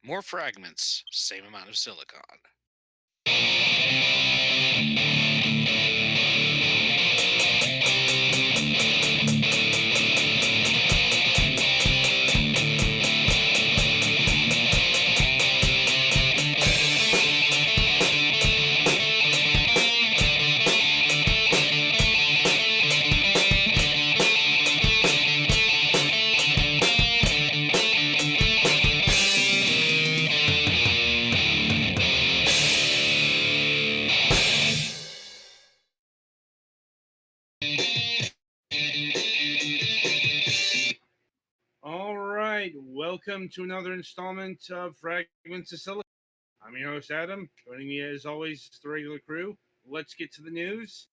More fragments, same amount of silicon. All right, welcome to another installment of Fragments of Silicon. I'm your host, Adam. Joining me, as always, the regular crew. Let's get to the news.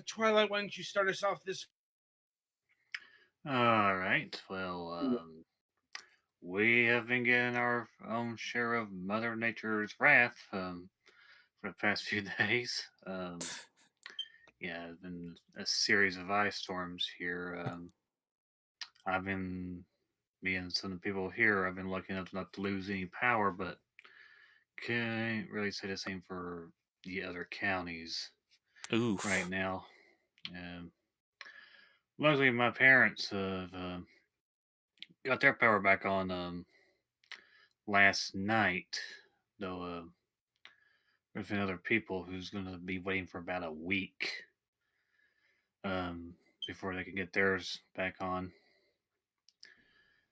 Twilight, why don't you start us off this? All right. Well, we have been getting our own share of Mother Nature's wrath for the past few days. Yeah, it's been a series of ice storms here. I've been, me and some of the people here, I've been lucky enough not to lose any power, but can't really say the same for the other counties right Oof. now. Um, Luckily, my parents have got their power back on last night, though there's been other people who's going to be waiting for about a week um, before they can get theirs back on.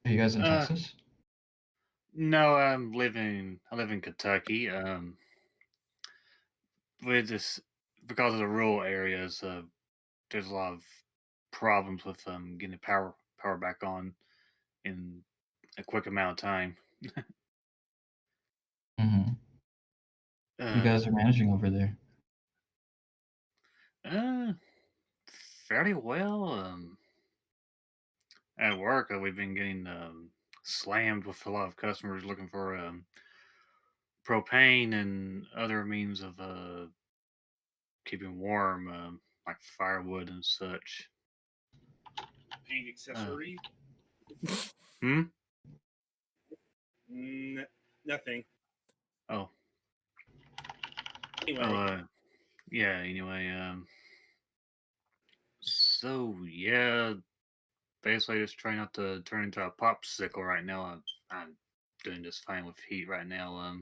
Are you guys in Uh, Texas? no, I live in Kentucky. With this, because of the rural areas, there's a lot of problems with getting the power back on in a quick amount of time. Mm-hmm. You Uh, guys are managing over there. uh, Fairly well. At work, we've been getting slammed with a lot of customers looking for propane and other means of keeping warm, like firewood and such. Paint accessory? Hmm. Nothing. Oh. Anyway. Oh. Yeah. Anyway. So yeah. Basically, just trying not to turn into a popsicle right now. I'm doing just fine with heat right now.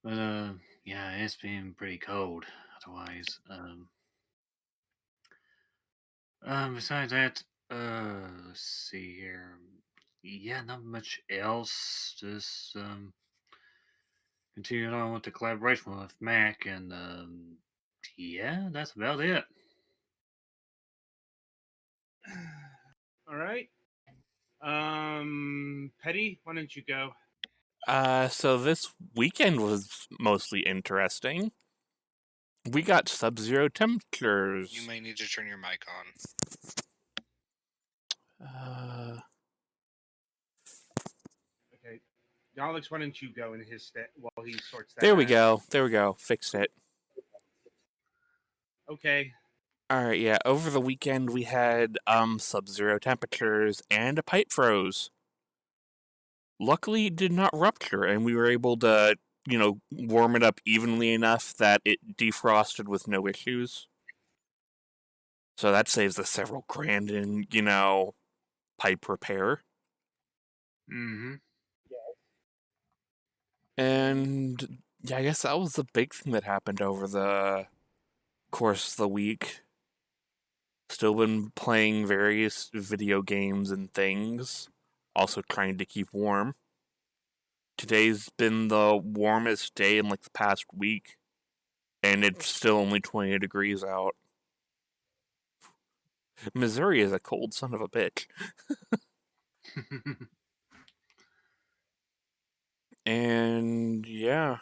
But yeah, it's been pretty cold. Otherwise, besides that, let's see here. Yeah, not much else. Just continuing on with the collaboration with Mac, and yeah, that's about it. All right. Petty, why don't you go? So this weekend was mostly interesting. We got sub-zero temperatures. You may need to turn your mic on. Okay. Alex, why don't you go in his while he sorts that There we out? go. There we go. Fixed it. Okay. All right, yeah. Over the weekend, we had sub-zero temperatures and a pipe froze. Luckily, it did not rupture, and we were able to, warm it up evenly enough that it defrosted with no issues. So that saves us several grand in, pipe repair. Mm-hmm. And yeah, I guess that was the big thing that happened over the course of the week. Still been playing various video games and things, also trying to keep warm. Today's been the warmest day in like the past week, and it's still only 20 degrees out. Missouri is a cold son of a bitch. And yeah,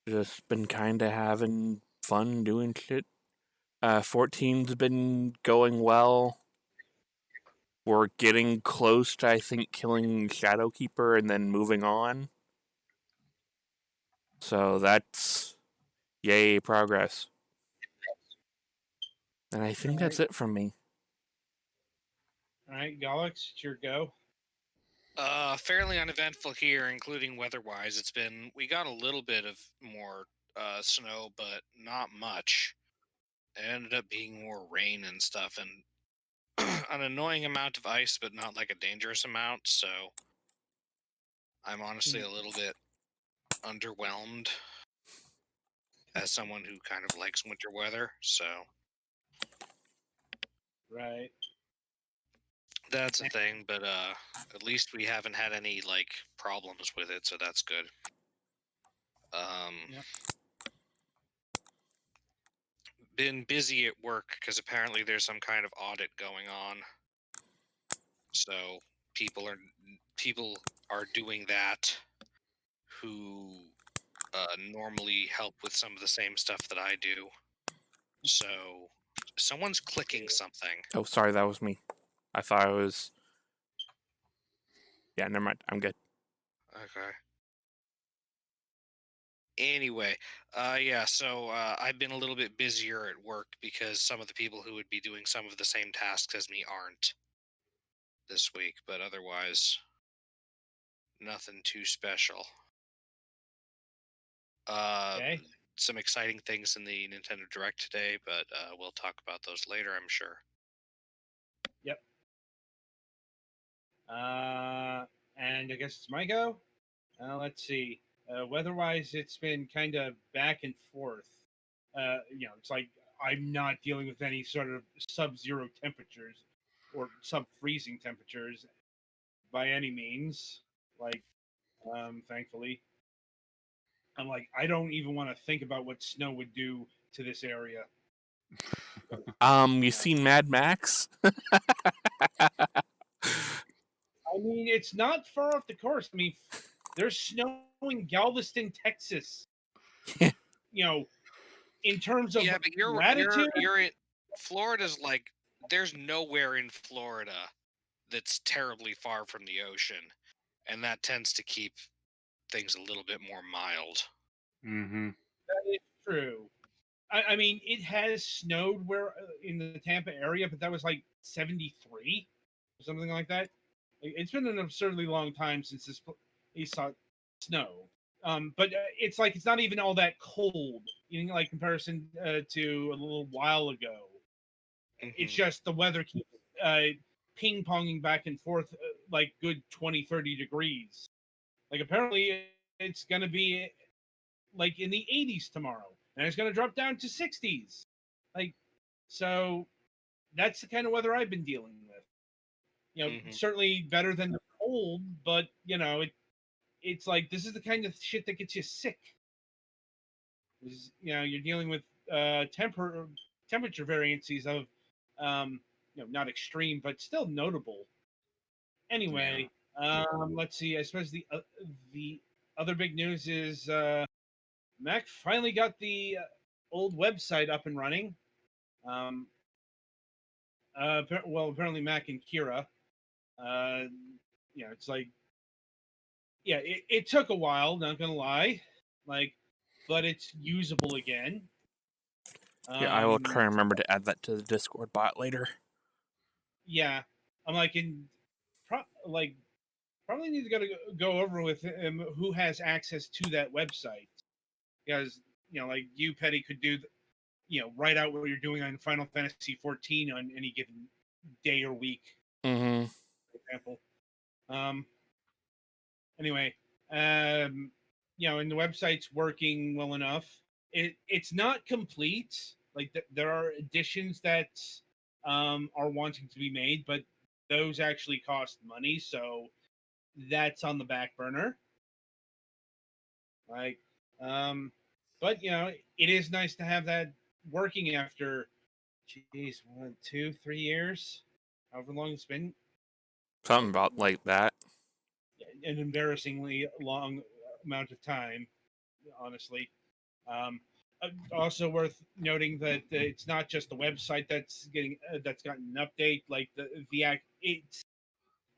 just been kind of having fun doing shit. 14's been going well. We're getting close to, I think, killing Shadowkeeper and then moving on. So that's yay progress. And I think that's it from me. All right, Alex, it's your go. Fairly uneventful here, including weather-wise. We got a little bit of more snow, but not much. It ended up being more rain and stuff, and an annoying amount of ice, but not like a dangerous amount. So I'm honestly a little bit underwhelmed as someone who kind of likes winter weather. So Right. that's a thing, but at least we haven't had any like problems with it, so that's good. Yep. Been busy at work because apparently there's some kind of audit going on. So people are doing that who normally help with some of the same stuff that I do. So someone's clicking something. Oh, sorry, that was me. I thought I was. Yeah, never mind. I'm good. Okay. Anyway, yeah, so I've been a little bit busier at work because some of the people who would be doing some of the same tasks as me aren't this week, but otherwise, nothing too special. Okay. Some exciting things in the Nintendo Direct today, but we'll talk about those later, I'm sure. Yep. And I guess it's my go. Let's see. Weather-wise, it's been kind of back and forth. It's like I'm not dealing with any sort of sub-zero temperatures or sub-freezing temperatures by any means. Like, thankfully, I'm like I don't even want to think about what snow would do to this area. You seen Mad Max? I mean, it's not far off the course. I mean, there's snow in Galveston, Texas. You know, in terms of Yeah, but latitude. you're in Florida's like there's nowhere in Florida that's terribly far from the ocean, and that tends to keep things a little bit more mild. Mm-hmm. That is true. I mean, it has snowed where in the Tampa area, but that was like 73 or something like that. It's been an absurdly long time since he saw snow. But it's like it's not even all that cold, like comparison to a little while ago. It's just the weather keeps ping ponging back and forth like good 20, 30 degrees. Like apparently it's going to be like in the 80s tomorrow, and it's going to drop down to 60s. Like, so that's the kind of weather I've been dealing with. Certainly better than the cold, but it's like this is the kind of shit that gets you sick. You're dealing with temperature variances of, not extreme, but still notable. Anyway, let's see. I suppose the other big news is Mac finally got the old website up and running. Apparently Mac and Kira. It's like, yeah, it took a while. Not gonna lie, like, but it's usable again. Yeah, I will try and remember to add that to the Discord bot later. Yeah, I'm like probably need to go over with him who has access to that website, because like you, Petty, could do write out what you're doing on Final Fantasy 14 on any given day or week, Mm-hmm. for example. Anyway, and the website's working well enough. It's not complete. Like there are additions that are wanting to be made, but those actually cost money, so that's on the back burner. Like, but it is nice to have that working after, geez, 1, 2, 3 years, however long it's been. Something about like that. An embarrassingly long amount of time, honestly. Also worth noting that it's not just the website that's gotten an update. Like it's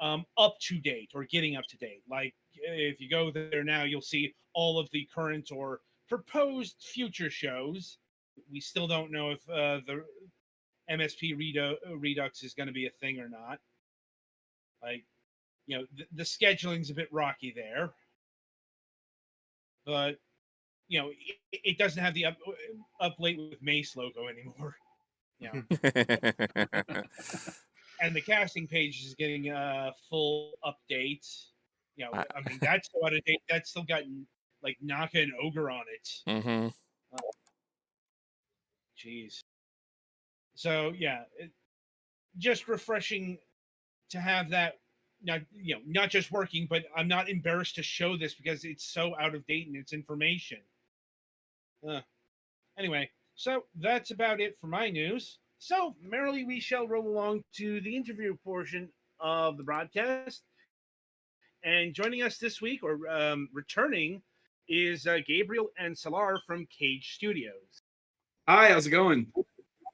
up to date or getting up to date. Like if you go there now, you'll see all of the current or proposed future shows. We still don't know if the MSP Redux is going to be a thing or not. Like, the scheduling's a bit rocky there, but it doesn't have the up late with Mace logo anymore. And the casting page is getting a full update. I mean, that's still out of date. That's still got like Naka and Ogre on it. Mm-hmm. Jeez. So yeah, just refreshing to have that. Not just working, but I'm not embarrassed to show this because it's so out of date in its information. Anyway, so that's about it for my news. So merrily we shall roll along to the interview portion of the broadcast. And joining us this week, or returning, is Gabriel and Salaar from Cage Studios. Hi, how's it going?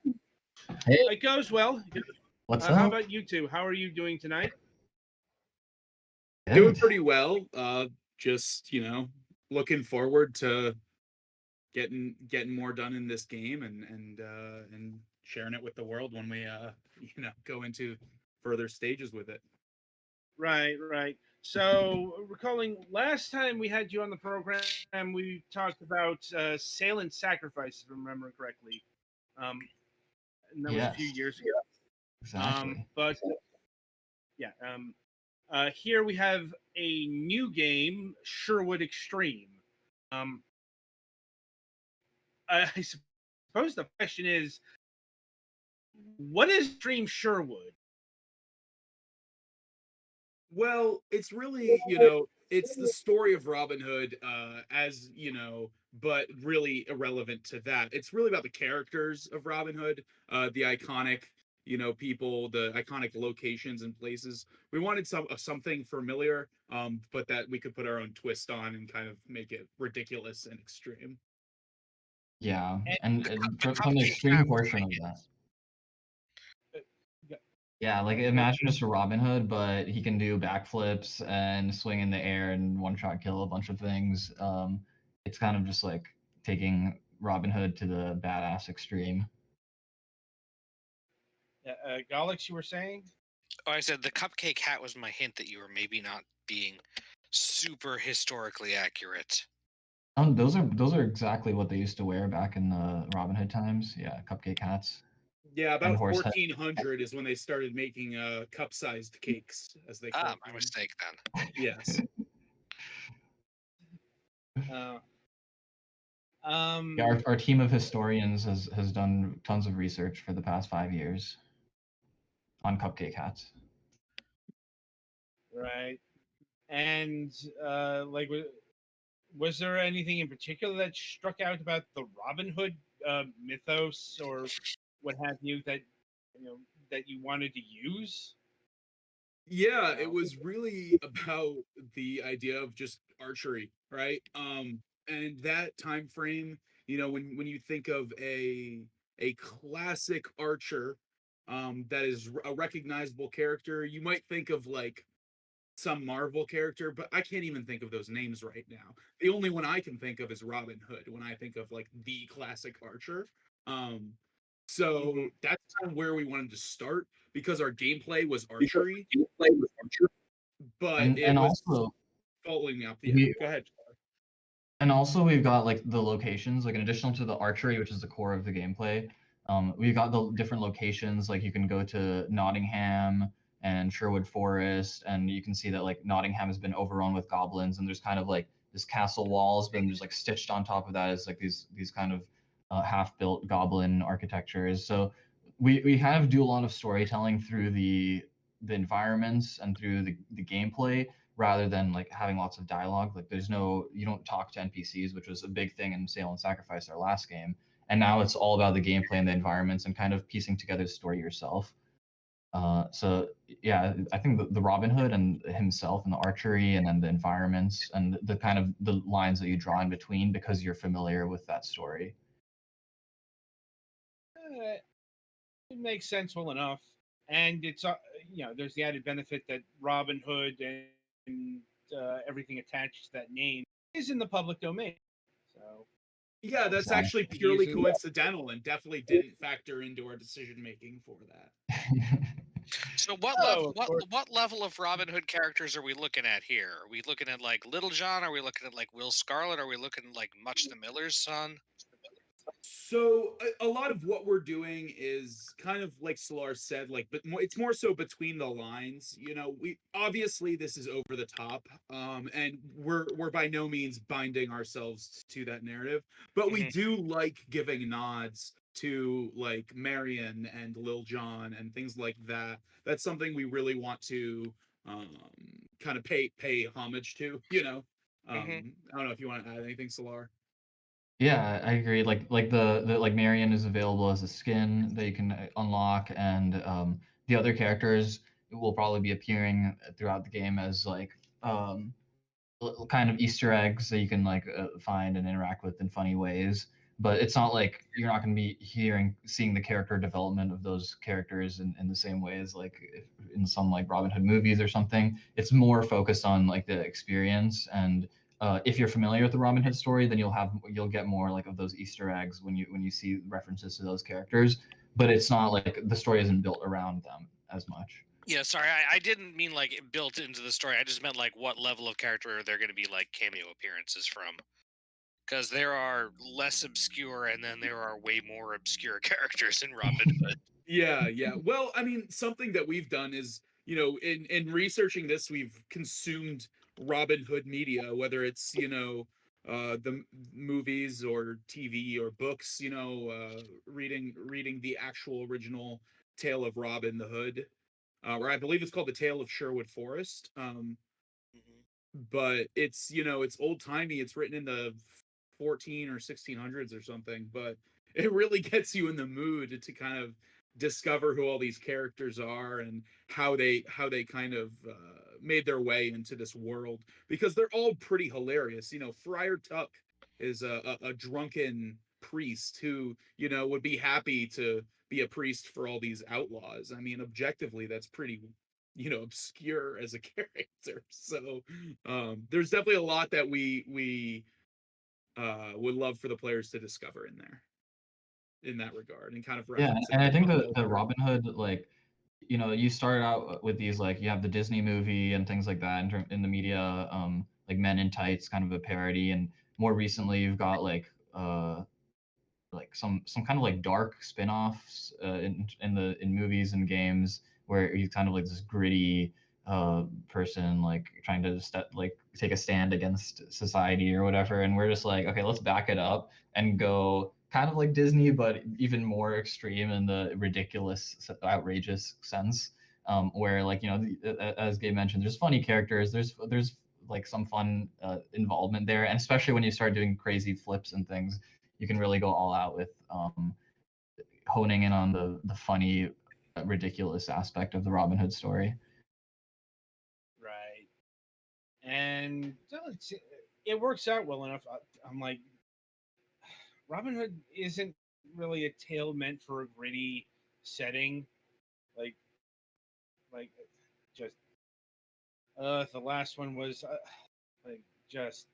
Hey, It goes well. what's How up? about you two? How are you doing tonight? Doing Good. pretty well. Just, looking forward to getting more done in this game and sharing it with the world when we go into further stages with it. Right. So, recalling last time we had you on the program, we talked about Salient Sacrifice, if I remember correctly. And that was a few Yes. years ago. Exactly. But yeah, here we have a new game, Sherwood Extreme. I suppose the question is, what is Extreme Sherwood? Well, it's really, it's the story of Robin Hood, but really irrelevant to that. It's really about the characters of Robin Hood, the iconic, people, the iconic locations and places. We wanted something familiar, but that we could put our own twist on and kind of make it ridiculous and extreme. Yeah, And and The from the cupcake extreme hat was portion my of hit. that. Yeah. Yeah, like imagine just a Robin Hood, but he can do backflips and swing in the air and one-shot kill a bunch of things. It's kind of just like taking Robin Hood to the badass extreme. Galix, you were saying? Oh, I said the cupcake hat was my hint that you were maybe not being super historically accurate. Those are exactly what they used to wear back in the Robin Hood times. Yeah, cupcake hats Yeah, and about horse head. 1400 is when they started making cup-sized cakes, as they call My them. mistake then. Yes. Uh, Yeah, our team of historians has done tons of research for the past 5 years on cupcake hats. right. And was there anything in particular that struck out about the Robin Hood mythos or what have you that that you wanted to use? Yeah, it was really about the idea of just archery, right? And that time frame, when you think of a classic archer, that is a recognizable character, you might think of like some Marvel character, but I can't even think of those names right now. The only one I can think of is Robin Hood when I think of like the classic archer. Um, so that's kind of where we wanted to start because our gameplay was archery, but it And was also following up. Yeah, we, go ahead. and also we've got like the locations, like in addition to the archery, which is the core of the gameplay, we've got the different locations. Like you can go to Nottingham and Sherwood Forest, and you can see that like Nottingham has been overrun with goblins, and there's kind of like this castle walls, but then there's like stitched on top of that is like these kind of half-built goblin architectures. So we kind of do a lot of storytelling through the environments and through the gameplay rather than like having lots of dialogue. Like you don't talk to NPCs, which was a big thing in Sale and Sacrifice, our last game. And now it's all about the gameplay and the environments and kind of piecing together the story yourself. So yeah, I think the Robin Hood and himself and the archery and then the environments and the kind of the lines that you draw in between because you're familiar with that story. It makes sense well enough, and it's there's the added benefit that Robin Hood and everything attached to that name is in the public domain. So Yeah, that's Exactly. actually purely coincidental and definitely didn't factor into our decision making for that. So what Oh, level of course. what level of Robin Hood characters are we looking at here? Are we looking at like Little John? Are we looking at like Will Scarlet? Are we looking at like Much the Miller's son? So a lot of what we're doing is kind of like Solar said, like, but it's more so between the lines. You know, we obviously this is over the top, and we're by no means binding ourselves to that narrative, but we Mhm. do like giving nods to like Marion and Lil Jon and things like that. That's something we really want to um, kind of pay homage to. You know, Mhm. I don't know if you want to add anything, Solar. Yeah, I agree. Like the like Marion is available as a skin that you can unlock, and the other characters will probably be appearing throughout the game as like kind of Easter eggs that you can like find and interact with in funny ways. But it's not like you're not going to be seeing the character development of those characters in the same way as like in some like Robin Hood movies or something. It's more focused on like the experience, and if you're familiar with the Robin Hood story, then you'll get more like of those Easter eggs when you see references to those characters. But it's not like the story isn't built around them as much. Yeah, sorry, I didn't mean like it built into the story. I just meant like what level of character are there going to be like cameo appearances from? Because there are less obscure, and then there are way more obscure characters in Robin Hood. Yeah, yeah. Well, I mean, something that we've done is, you know, in researching this, we've consumed Robin Hood media, whether it's, you know, movies or TV or books, you know, reading the actual original tale of Robin the Hood, or I believe it's called the Tale of Sherwood Forest. Mhm. But it's, you know, it's old timey. It's written in the 14 or 1600s or something, but it really gets you in the mood to kind of discover who all these characters are and how they kind of made their way into this world, because they're all pretty hilarious. You know, Friar Tuck is a drunken priest who, you know, would be happy to be a priest for all these outlaws. I mean, objectively, that's pretty, you know, obscure as a character. So there's definitely a lot that we would love for the players to discover in there, in that regard, and kind of Yeah, referencing and I the think pop the culture. Robin Hood, like, you know, you started out with these like you have the Disney movie and things like that in the media, like Men in Tights, kind of a parody, and more recently you've got like some kind of like dark spin-offs in movies and games where he's kind of like this gritty person like trying to like take a stand against society or whatever, and we're just like, okay, let's back it up and go kind of like Disney but even more extreme in the ridiculous outrageous sense, where like, you know, as Gabe mentioned, there's funny characters, there's like some fun involvement there, and especially when you start doing crazy flips and things, you can really go all out with honing in on the funny, ridiculous aspect of the Robin Hood story. Right. And it works out well enough. I'm like, Robin Hood isn't really a tale meant for a gritty setting. Like, like just the last one was like just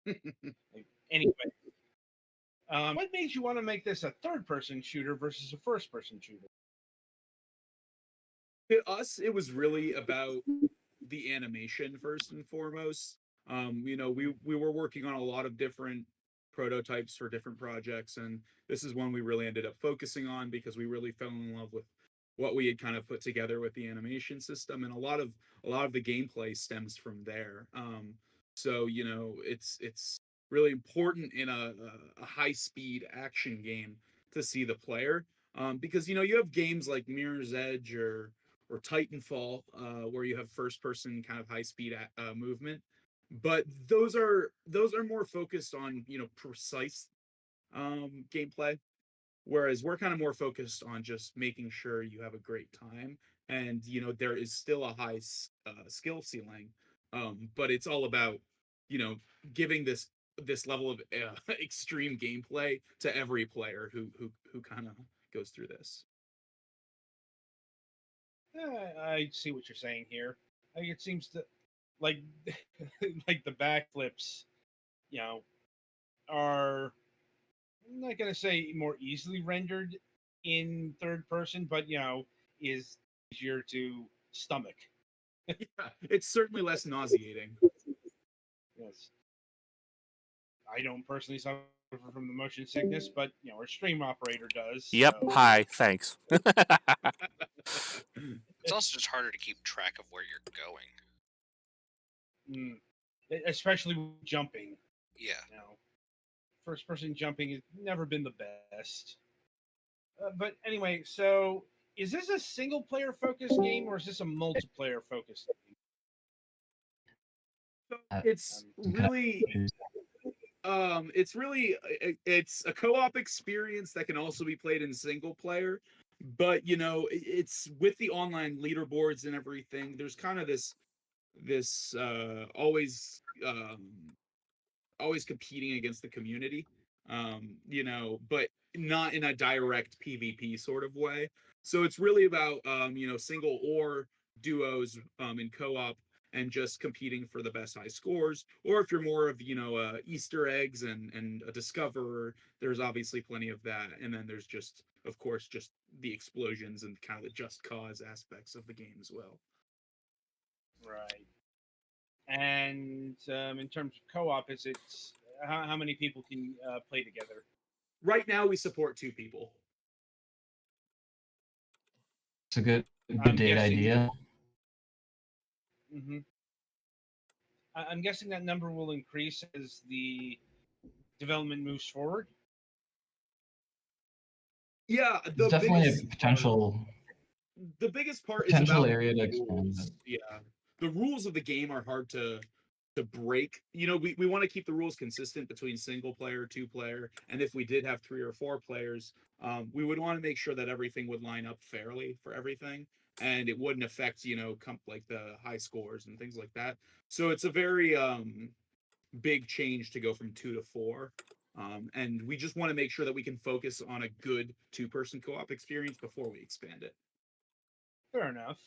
like anyway. What made you want to make this a third-person shooter versus a first-person shooter? To us, it was really about the animation first and foremost. You know, we were working on a lot of different prototypes for different projects, and this is one we really ended up focusing on because we really fell in love with what we had kind of put together with the animation system, and a lot of the gameplay stems from there. So you know, it's really important in a high speed action game to see the player, because you know you have games like Mirror's Edge or Titanfall, where you have first person kind of high speed movement, but those are more focused on, you know, precise gameplay, whereas we're kind of more focused on just making sure you have a great time, and you know there is still a high skill ceiling, but it's all about, you know, giving this level of extreme gameplay to every player who kind of goes through this. I see what you're saying here. Like it seems to like like the backflips, you know, are, I'm not gonna say more easily rendered in third person, but is easier to stomach. Yeah, it's certainly less nauseating. Yes. I don't personally suffer from the motion sickness, but our stream operator does. Yep. So. Hi. Thanks. It's also just harder to keep track of where you're going. Especially jumping. Yeah. First person jumping has never been the best. But anyway, so is this a single player focused game or is this a multiplayer focused game? It's really it's a co-op experience that can also be played in single player, but it's with the online leaderboards and everything. There's kind of this always competing against the community, but not in a direct PvP sort of way. So it's really about single or duos in co-op and just competing for the best high scores. Or if you're more of Easter eggs and a discoverer, there's obviously plenty of that. And then there's just, of course, just the explosions and kind of the just cause aspects of the game as well. Right. And in terms of co-op, is it how many people can play together? Right now, we support 2 people. It's a good date idea. Mm-hmm. I'm guessing that number will increase as the development moves forward. Yeah, It's definitely a potential. The biggest part potential is about area to expand. Yeah, the rules of the game are hard to break. We want to keep the rules consistent between single player, 2-player, and if we did have 3 or 4 players, we would want to make sure that everything would line up fairly for everything, and it wouldn't affect like the high scores and things like that. So it's a very big change to go from 2 to 4. And we just want to make sure that we can focus on a good 2-person co-op experience before we expand it. Fair enough.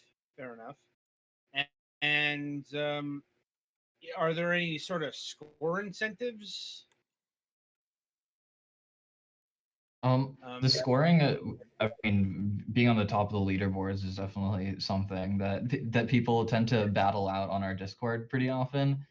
And are there any sort of score incentives? The scoring, I mean, being on the top of the leaderboards is definitely something that people tend to battle out on our Discord pretty often.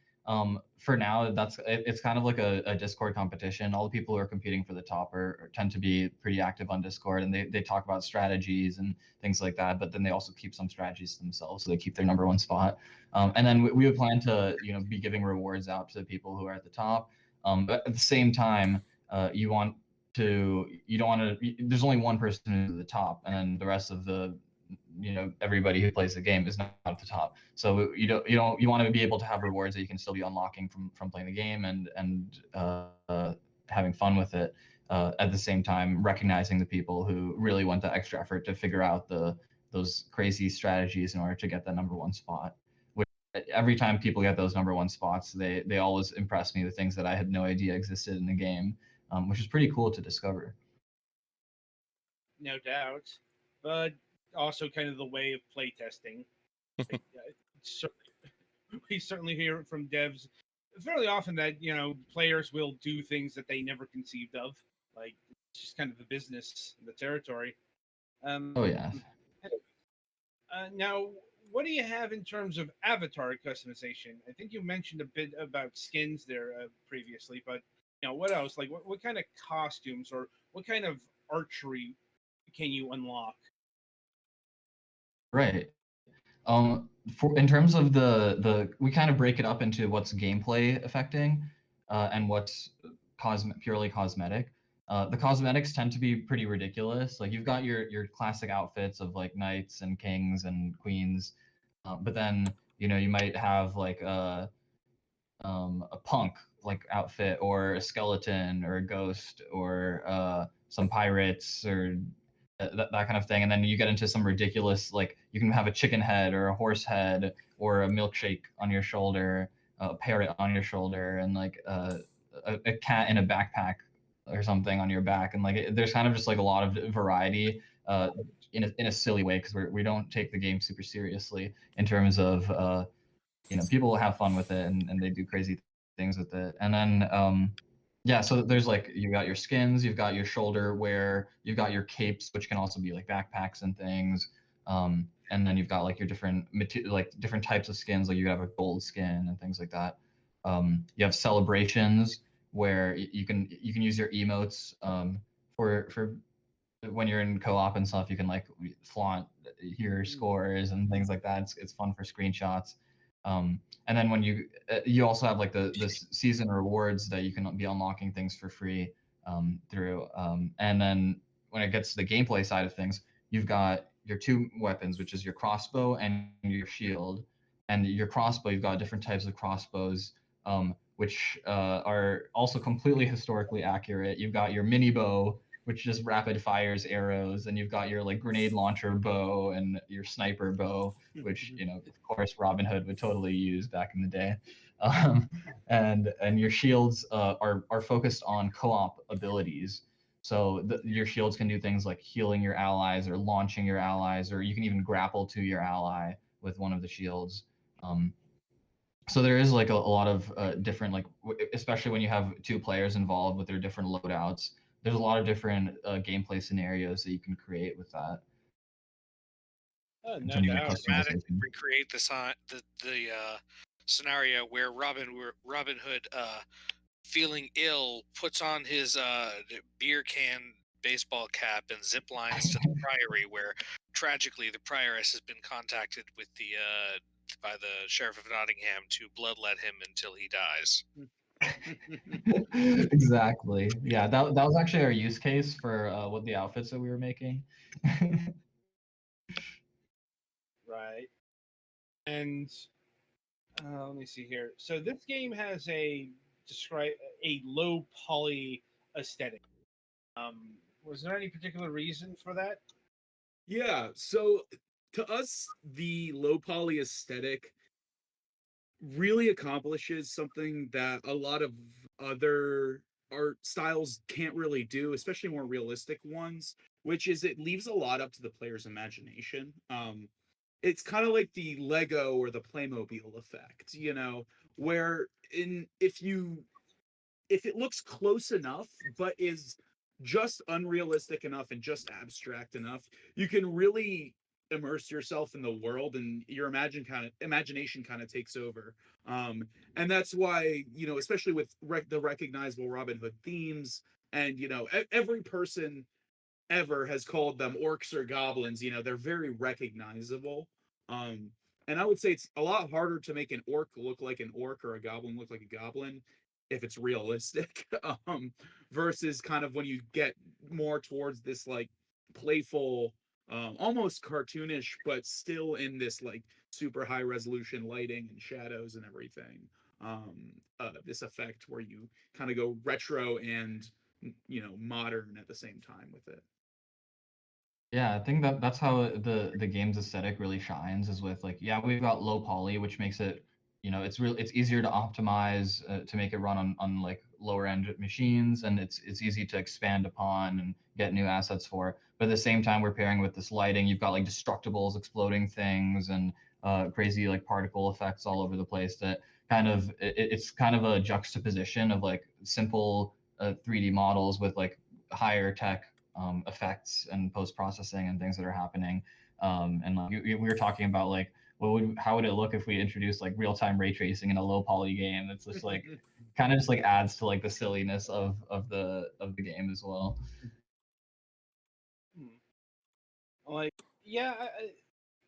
For now, it's kind of like a Discord competition. All the people who are competing for the top tend to be pretty active on Discord, and they talk about strategies and things like that. But then they also keep some strategies themselves, so they keep their number 1 spot. And then we would plan to be giving rewards out to the people who are at the top. But at the same time, you don't want to. There's only one person who's at the top, and then the rest of the everybody who plays the game is not at the top. So you want to be able to have rewards that you can still be unlocking from playing the game and having fun with it, at the same time recognizing the people who really went the extra effort to figure out those crazy strategies in order to get that number 1 spot. Which every time people get those number 1 spots, they always impress me with things that I had no idea existed in the game, which is pretty cool to discover. No doubt, but also kind of the way of playtesting. We certainly hear it from devs fairly often that players will do things that they never conceived of. Like, it's just kind of the business, the territory. Oh yeah. Now, what do you have in terms of avatar customization? I think you mentioned a bit about skins there previously, but what else? Like, what kind of costumes or what kind of archery can you unlock? Right. In terms of we kind of break it up into what's gameplay affecting, and what's purely cosmetic. The cosmetics tend to be pretty ridiculous. Like, you've got your classic outfits of like knights and kings and queens, but then you might have like a punk like outfit, or a skeleton, or a ghost, or some pirates, or that kind of thing. And then you get into some ridiculous, like you can have a chicken head or a horse head or a milkshake on your shoulder, a parrot on your shoulder, and like a cat in a backpack or something on your back. And like there's kind of just like a lot of variety, in a silly way, because we don't take the game super seriously in terms of people have fun with it, and they do crazy things with it. And then Yeah, so there's like you got your skins, you've got your shoulder wear, you've got your capes, which can also be like backpacks and things. And then you've got like your different like different types of skins, like you have a gold skin and things like that. You have celebrations where you can use your emotes for when you're in co-op and stuff. You can like flaunt your scores and things like that. It's fun for screenshots. And then when you also have like the season rewards that you can be unlocking things for free through. And then when it gets to the gameplay side of things, you've got your two weapons, which is your crossbow and your shield. And your crossbow, you've got different types of crossbows, which are also completely historically accurate. You've got your mini bow, which just rapid fires arrows, and you've got your like grenade launcher bow and your sniper bow, which of course Robin Hood would totally use back in the day. And your shields are focused on co-op abilities. So your shields can do things like healing your allies or launching your allies, or you can even grapple to your ally with one of the shields. So there is like a lot of different especially when you have two players involved with their different loadouts. There's a lot of different gameplay scenarios that you can create with that. No When you doubt. customization. Recreate the scenario where Robin Hood feeling ill puts on his beer can baseball cap and zip lines to the priory, where tragically the prioress has been contacted with the by the sheriff of Nottingham to bloodlet him until he dies. Exactly. Yeah, that was actually our use case for what the outfits that we were making. Right. And let me see here. So this game has a low poly aesthetic. Was there any particular reason for that? Yeah, so to us, the low poly aesthetic really accomplishes something that a lot of other art styles can't really do, especially more realistic ones, which is it leaves a lot up to the player's imagination. It's kind of like the Lego or the Playmobil effect, where in if it looks close enough but is just unrealistic enough and just abstract enough, you can really immerse yourself in the world, and your imagination kind of takes over. And that's why, especially with the recognizable Robin Hood themes, and every person ever has called them orcs or goblins. They're very recognizable. Um, and I would say it's a lot harder to make an orc look like an orc or a goblin look like a goblin if it's realistic, versus kind of when you get more towards this like playful, almost cartoonish, but still in this like super high resolution lighting and shadows and everything. This effect where you kind of go retro and modern at the same time with it. Yeah, I think that's how the game's aesthetic really shines is with like, yeah, we've got low poly, which makes it, it's easier to optimize to make it run on like lower end machines, and it's easy to expand upon and get new assets for. But at the same time, we're pairing with this lighting. You've got like destructibles exploding things and crazy like particle effects all over the place that kind of it's kind of a juxtaposition of like simple 3D models with like higher tech effects and post processing and things that are happening. And like we were talking about like how would it look if we introduced like real time ray tracing in a low poly game? It's just like kind of just like adds to like the silliness of the game as well. Like, yeah,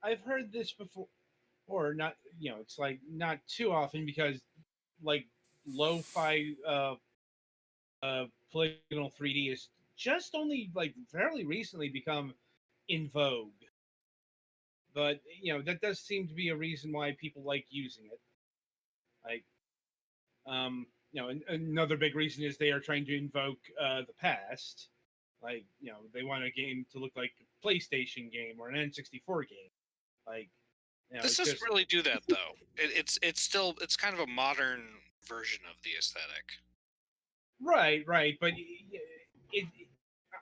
I've heard this before, or not. It's like not too often because like lo-fi polygonal 3D is just only like fairly recently become in vogue. But that does seem to be a reason why people like using it. Like, another big reason is they are trying to invoke the past. Like, they want a game to look like a PlayStation game or an N64 game. Like, This doesn't really do that though. It's kind of a modern version of the aesthetic. Right, but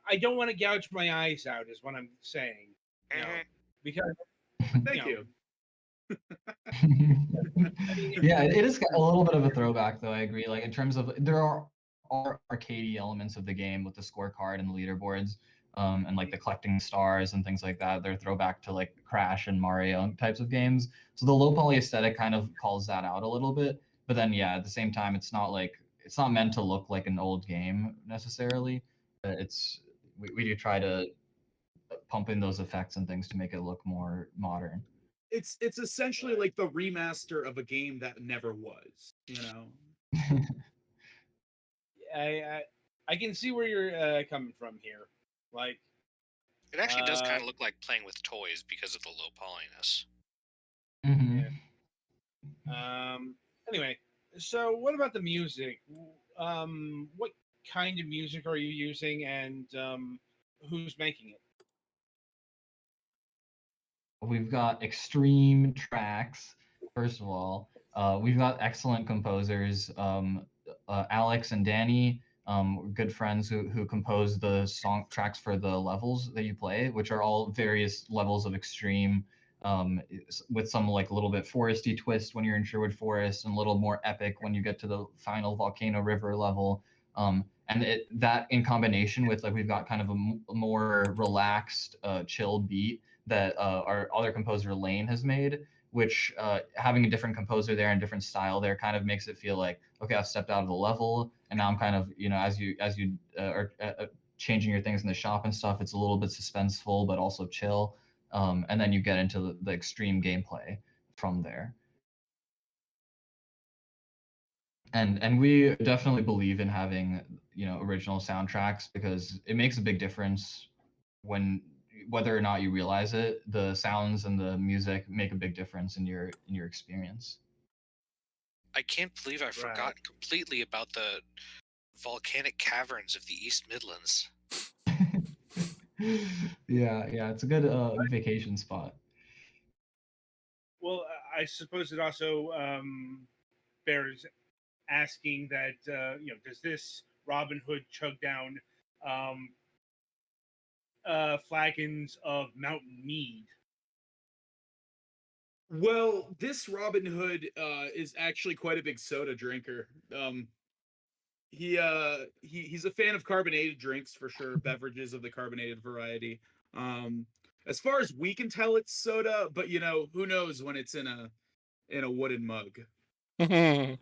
I don't want to gouge my eyes out, is what I'm saying. Because thank you. Yeah, it is a little bit of a throwback, though. I agree. Like in terms of there are are arcadey elements of the game with the scorecard and the leaderboards, and like the collecting stars and things like that. They're throwback to like Crash and Mario types of games. So the low poly aesthetic kind of calls that out a little bit. But then yeah, at the same time, it's not meant to look like an old game necessarily. It's we do try to pump in those effects and things to make it look more modern. It's essentially like the remaster of a game that never was, you know. I I can see where you're coming from here. Like, It actually does kind of look like playing with toys because of the low polyness. Mm-hmm. Anyway, so what about the music? What kind of music are you using, and who's making it? We've got extreme tracks. First of all, we've got excellent composers. Alex and Danny, good friends who compose the song tracks for the levels that you play, which are all various levels of extreme. With some like a little bit foresty twist when you're in Sherwood Forest, and a little more epic when you get to the final Volcano River level. That in combination with like we've got kind of a more relaxed, chill beat that our other composer Lane has made, which having a different composer there and different style there kind of makes it feel like, okay, I've stepped out of the level and now I'm kind of, as you are changing your things in the shop and stuff, it's a little bit suspenseful but also chill, and then you get into the extreme gameplay from there. And we definitely believe in having original soundtracks because it makes a big difference when whether or not you realize it, the sounds and the music make a big difference in your experience. I can't believe I forgot completely about the volcanic caverns of the East Midlands. Yeah, it's a good vacation spot. Well, I suppose it also bears asking that does this Robin Hood chug down flagons of Mountain Mead? Well, this Robin Hood is actually quite a big soda drinker. He's a fan of carbonated drinks for sure, beverages of the carbonated variety. As far as we can tell, it's soda, but who knows when it's in a wooden mug. Indeed.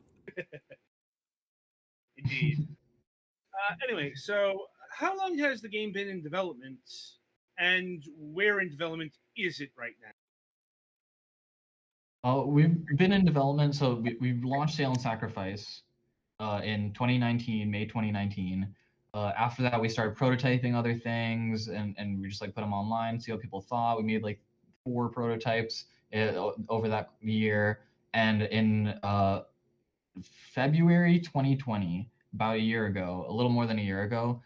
Anyway, so how long has the game been in development, and where in development is it right now? We've been in development, so we've launched Sale and Sacrifice in 2019, May 2019. After that, we started prototyping other things, and we just like put them online, see what people thought. We made like 4 prototypes over that year, and in February 2020, about a year ago, a little more than a year ago,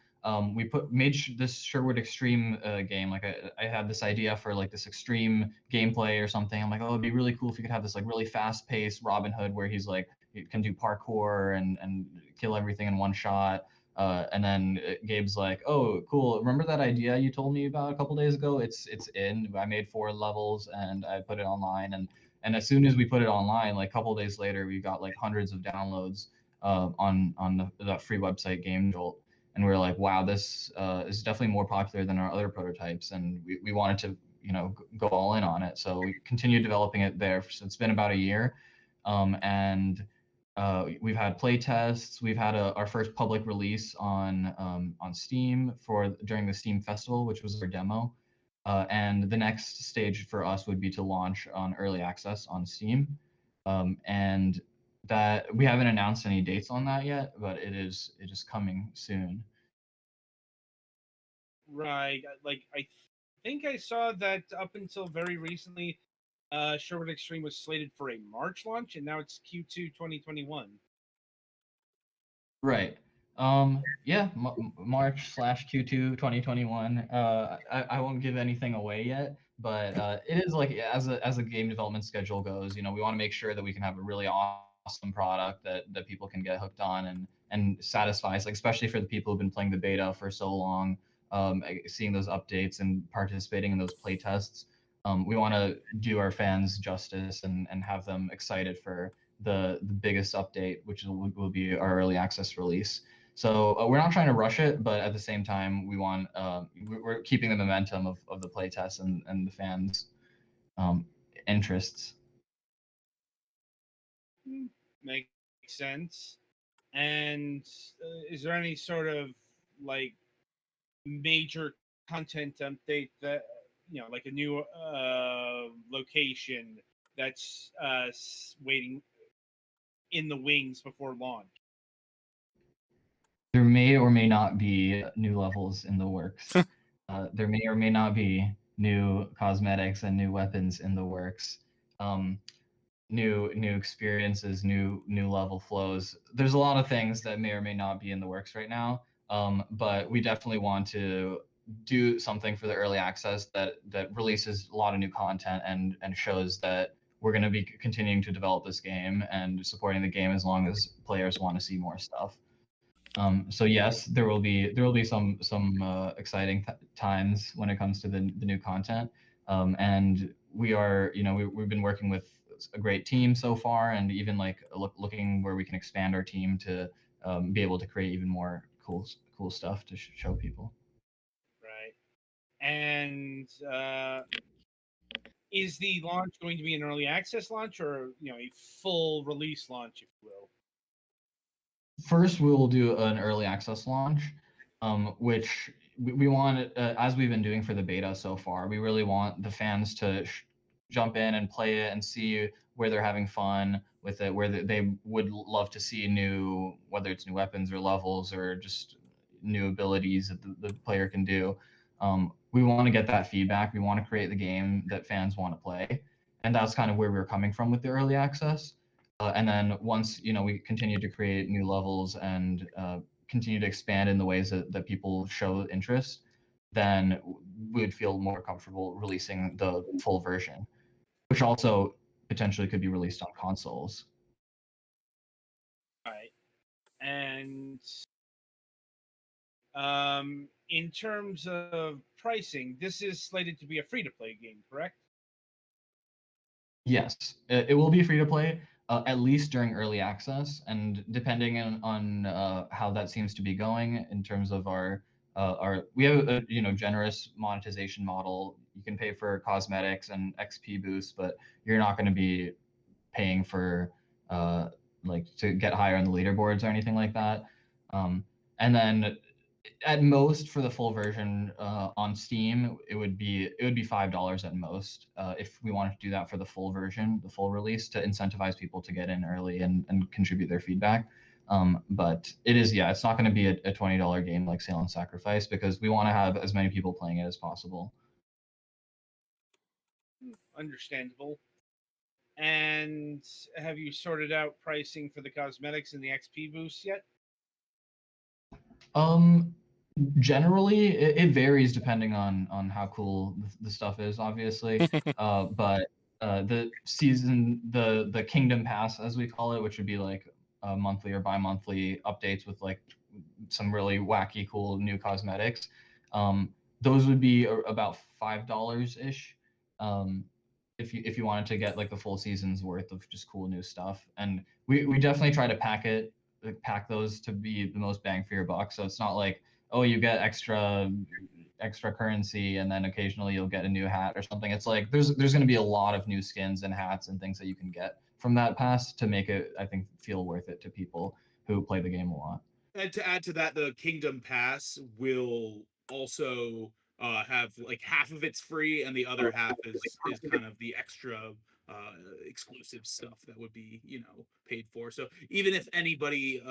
we made this Sherwood Extreme game. Like I had this idea for like this extreme gameplay or something. I'm like, oh, it'd be really cool if you could have this like really fast-paced Robin Hood where he's like he can do parkour and kill everything in one shot. And then Gabe's like, oh, cool. Remember that idea you told me about a couple days ago? It's in. I made 4 levels and I put it online, and as soon as we put it online, like a couple of days later, we got like hundreds of downloads on the free website Game Jolt, and we were like, wow, this is definitely more popular than our other prototypes, and we wanted to go all in on it. So we continued developing it there. So it's been about a year, and we've had play tests. We've had our first public release on Steam during the Steam Festival, which was our demo. And the next stage for us would be to launch on early access on Steam. And that we haven't announced any dates on that yet, but it is coming soon. Right. Like I think I saw that up until very recently, Sherwood Extreme was slated for a March launch, and now it's Q2 2021. Right. Yeah, March/Q2 2021. I won't give anything away yet, but it is like as a game development schedule goes, we want to make sure that we can have a really awesome product that people can get hooked on and satisfies, like especially for the people who've been playing the beta for so long, seeing those updates and participating in those play tests. We want to do our fans justice and have them excited for the biggest update, which will be our early access release. So we're not trying to rush it, but at the same time, we want we're keeping the momentum of the playtest and the fans' interests. Makes sense. And is there any sort of like major content update that like a new location that's waiting in the wings before launch? There may or may not be new levels in the works. There may or may not be new cosmetics and new weapons in the works. New experiences, new level flows. There's a lot of things that may or may not be in the works right now. But we definitely want to do something for the early access that releases a lot of new content and shows that we're going to be continuing to develop this game and supporting the game as long as players want to see more stuff. So yes, there will be some exciting times when it comes to the new content, and we are we've been working with a great team so far, and even like looking where we can expand our team to be able to create even more cool stuff to show people. Right. And is the launch going to be an early access launch or a full release launch, if you will? First, we will do an early access launch, which we want, as we've been doing for the beta so far, we really want the fans to jump in and play it and see where they're having fun with it, where they would love to see new, whether it's new weapons or levels or just new abilities that the player can do. We want to get that feedback. We want to create the game that fans want to play. And that's kind of where we're coming from with the early access. And then once we continue to create new levels and continue to expand in the ways that people show interest, then we would feel more comfortable releasing the full version, which also potentially could be released on consoles. Right. And in terms of pricing, this is slated to be a free-to-play game, correct? Yes, it will be free to play, at least during early access, and depending on how that seems to be going in terms of our we have a generous monetization model. You can pay for cosmetics and XP boosts, but you're not going to be paying for like to get higher on the leaderboards or anything like that. And then at most for the full version on Steam, it would be $5 at most if we wanted to do that for the full version, the full release, to incentivize people to get in early and contribute their feedback. But it is, it's not going to be a $20 game like Sale and Sacrifice because we want to have as many people playing it as possible. Understandable. And have you sorted out pricing for the cosmetics and the XP boosts yet? Generally, it varies depending on how cool the stuff is, obviously. But the season, the Kingdom Pass, as we call it, which would be like monthly or bi-monthly updates with like some really wacky, cool new cosmetics. Those would be about $5 ish. If you wanted to get like the full season's worth of just cool new stuff, and we definitely try to pack those to be the most bang for your buck. So it's not like, oh, you get extra currency and then occasionally you'll get a new hat or something. It's like there's going to be a lot of new skins and hats and things that you can get from that pass to make it, I think, feel worth it to people who play the game a lot. And to add to that, the Kingdom Pass will also have like half of it's free, and the other half is kind of the extra exclusive stuff that would be paid for. So even if anybody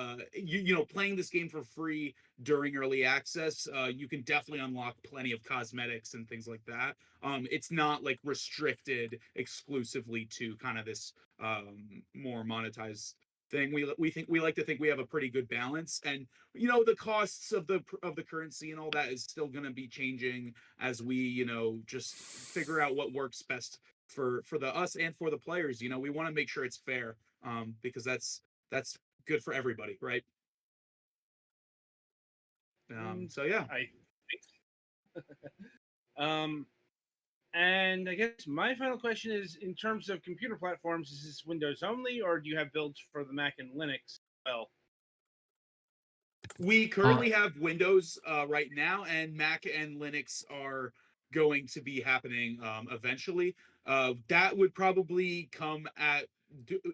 playing this game for free during early access, you can definitely unlock plenty of cosmetics and things like that. It's not like restricted exclusively to kind of this more monetized thing. We like to think we have a pretty good balance, and the costs of the currency and all that is still going to be changing as we just figure out what works best for the us and for the players. We want to make sure it's fair, because that's good for everybody, right? So yeah, I think. And I guess my final question is, in terms of computer platforms, is this Windows only, or do you have builds for the Mac and Linux as well? We currently have Windows right now, and Mac and Linux are going to be happening eventually. That would probably come at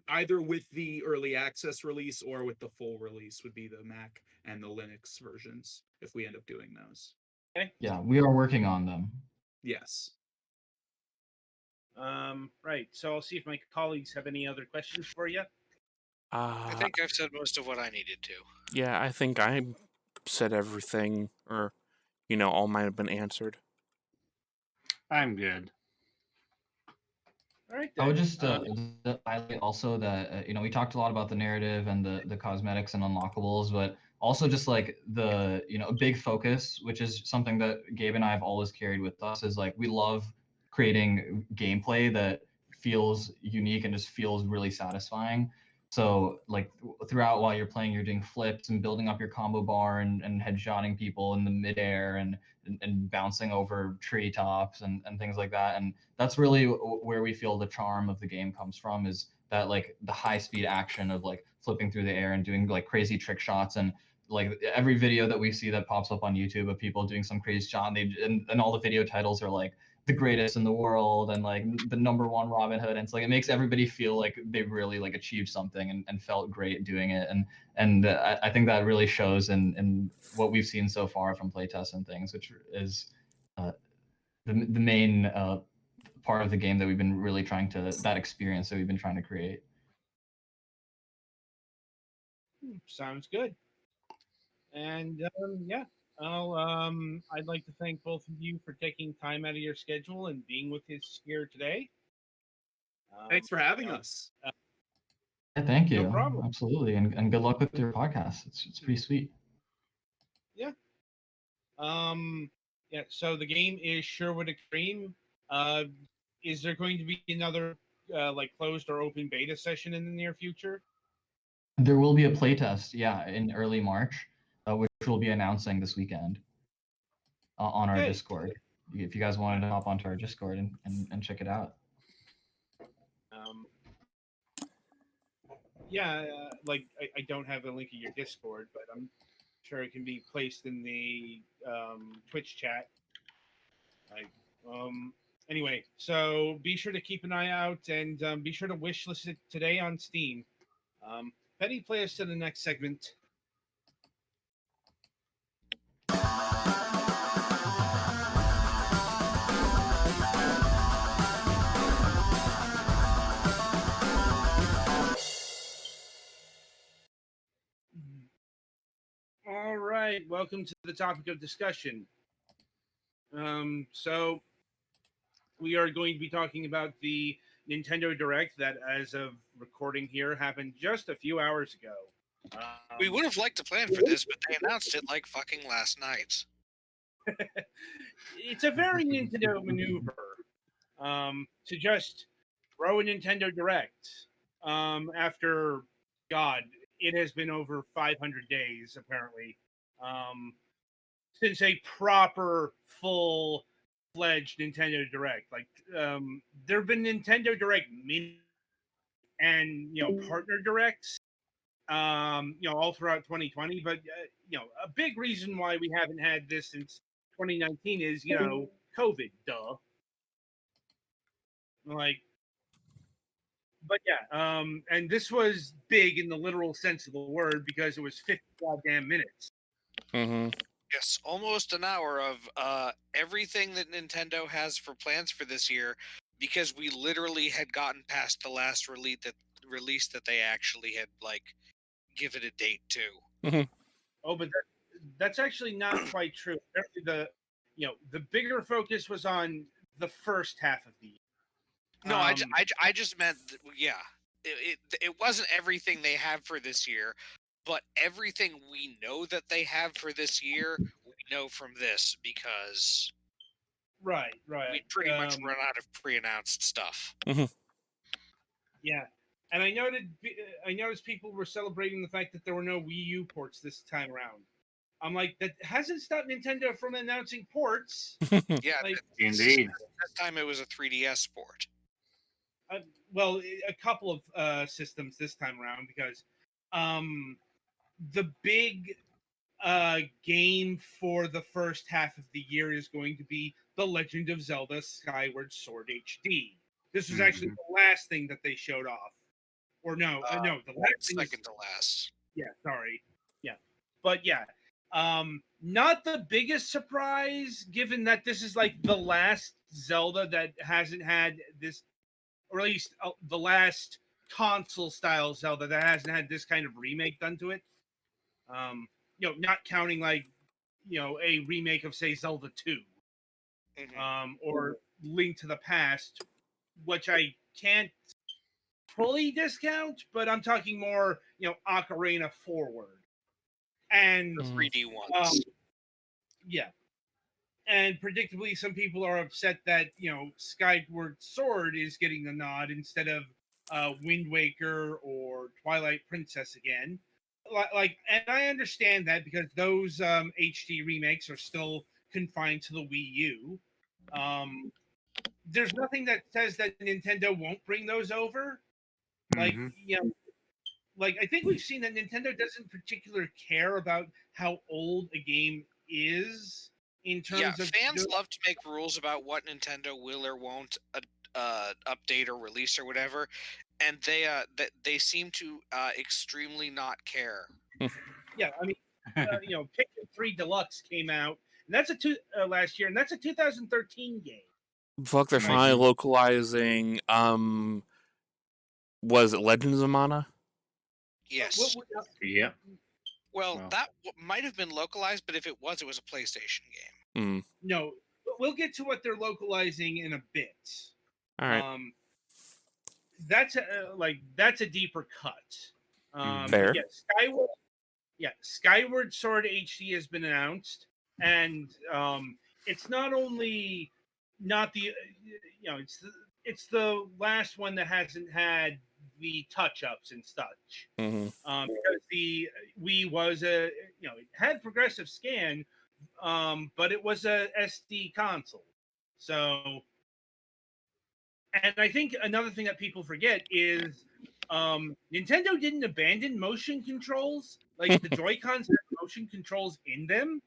either with the early access release or with the full release would be the Mac and the Linux versions if we end up doing those. Okay. Yeah, we are working on them. Yes. Right. So I'll see if my colleagues have any other questions for you. I think I've said most of what I needed to. Yeah, I think I said everything, or all might have been answered. I'm good. All right. I would then. just highlight also that we talked a lot about the narrative and the cosmetics and unlockables, but also just like the a big focus, which is something that Gabe and I have always carried with us, is like we love creating gameplay that feels unique and just feels really satisfying. So like throughout while you're playing, you're doing flips and building up your combo bar and headshotting people in the midair and bouncing over treetops and things like that. And that's really where we feel the charm of the game comes from, is that like the high speed action of like flipping through the air and doing like crazy trick shots. And like every video that we see that pops up on YouTube of people doing some crazy shot, and all the video titles are like the greatest in the world and like the #1 Robin Hood. And it's like it makes everybody feel like they really like achieved something and felt great doing it. And I think that really shows in what we've seen so far from playtests and things, which is the main part of the game that we've been really trying to, that experience that we've been trying to create. Sounds good. And yeah, I'd like to thank both of you for taking time out of your schedule and being with us here today. Thanks for having us. Yeah, thank you. No problem. Absolutely, and good luck with your podcast. It's pretty sweet. Yeah. Yeah. So the game is Sherwood Extreme. Is there going to be another like closed or open beta session in the near future? There will be a playtest, yeah, in early March, which we'll be announcing this weekend on our Okay. Discord. If you guys wanted to hop onto our Discord and check it out. Yeah, like I don't have a link in your Discord, but I'm sure it can be placed in the Twitch chat. Anyway, so be sure to keep an eye out and be sure to wishlist it today on Steam. Betty, play us to the next segment. All right, welcome to the topic of discussion. So we are going to be talking about the Nintendo Direct that, as of recording here, happened just a few hours ago. We would have liked to plan for this, but they announced it like fucking last night. It's a very Nintendo maneuver to just throw a Nintendo Direct after, God, it has been over 500 days, apparently, since a proper, full-fledged Nintendo Direct. Like, there have been Nintendo Direct mini and, partner directs, all throughout 2020. But, a big reason why we haven't had this since 2019 is, COVID, duh. Like, but yeah, and this was big in the literal sense of the word because it was 50 goddamn minutes. Mm-hmm. Yes, almost an hour of everything that Nintendo has for plans for this year, because we literally had gotten past the last release that they actually had given a date to. Mm-hmm. Oh, but that's actually not quite true. Apparently the bigger focus was on the first half of the year. No, I just meant, yeah, it wasn't everything they have for this year, but everything we know that they have for this year, we know from this because right. we pretty much run out of pre-announced stuff. Mm-hmm. Yeah, and I noticed people were celebrating the fact that there were no Wii U ports this time around. I'm like, that hasn't stopped Nintendo from announcing ports. Yeah, Indeed. This time it was a 3DS port. Well, a couple of systems this time around, because the big game for the first half of the year is going to be The Legend of Zelda Skyward Sword HD. This was actually the last thing that they showed off. Or no, no, the last thing second to last. Yeah, sorry. Yeah. But yeah, not the biggest surprise given that this is like the last Zelda that hasn't had this, or at least the last console style Zelda that hasn't had this kind of remake done to it. Not counting like, a remake of say Zelda 2, or Link to the Past, which I can't fully discount, but I'm talking more, Ocarina forward. And The 3D ones. yeah. And predictably, some people are upset that, Skyward Sword is getting the nod instead of Wind Waker or Twilight Princess again. And I understand that because those HD remakes are still confined to the Wii U. There's nothing that says that Nintendo won't bring those over. Like, I think we've seen that Nintendo doesn't particularly care about how old a game is in terms of fans love to make rules about what Nintendo will or won't update or release or whatever, and they seem to extremely not care. Yeah, I mean, Pikmin 3 Deluxe came out, and that's last year, and that's a 2013 game. Fuck, they're finally localizing. Was it Legends of Mana? Yes. Yep. Well, that might have been localized, but if it was a PlayStation game. No, we'll get to what they're localizing in a bit. All right. That's a deeper cut. Fair. Skyward Sword HD has been announced, and it's not only not the it's the last one that hasn't had the touch-ups and such. Because the Wii was it had progressive scan, but it was a SD console. So, and I think another thing that people forget is Nintendo didn't abandon motion controls. Like the Joy-Cons have motion controls in them.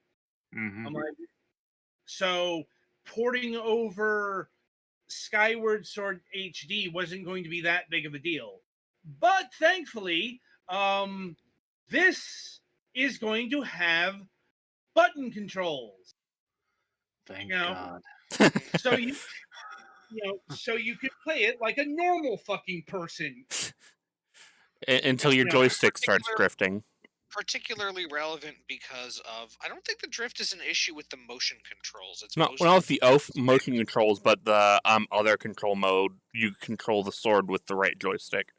So porting over Skyward Sword HD wasn't going to be that big of a deal. But thankfully, this is going to have button controls. Thank God. So you could play it like a normal fucking person. Until your joystick starts drifting. Particularly relevant because of, I don't think the drift is an issue with the motion controls. It's not the motion controls, but the other control mode. You control the sword with the right joystick.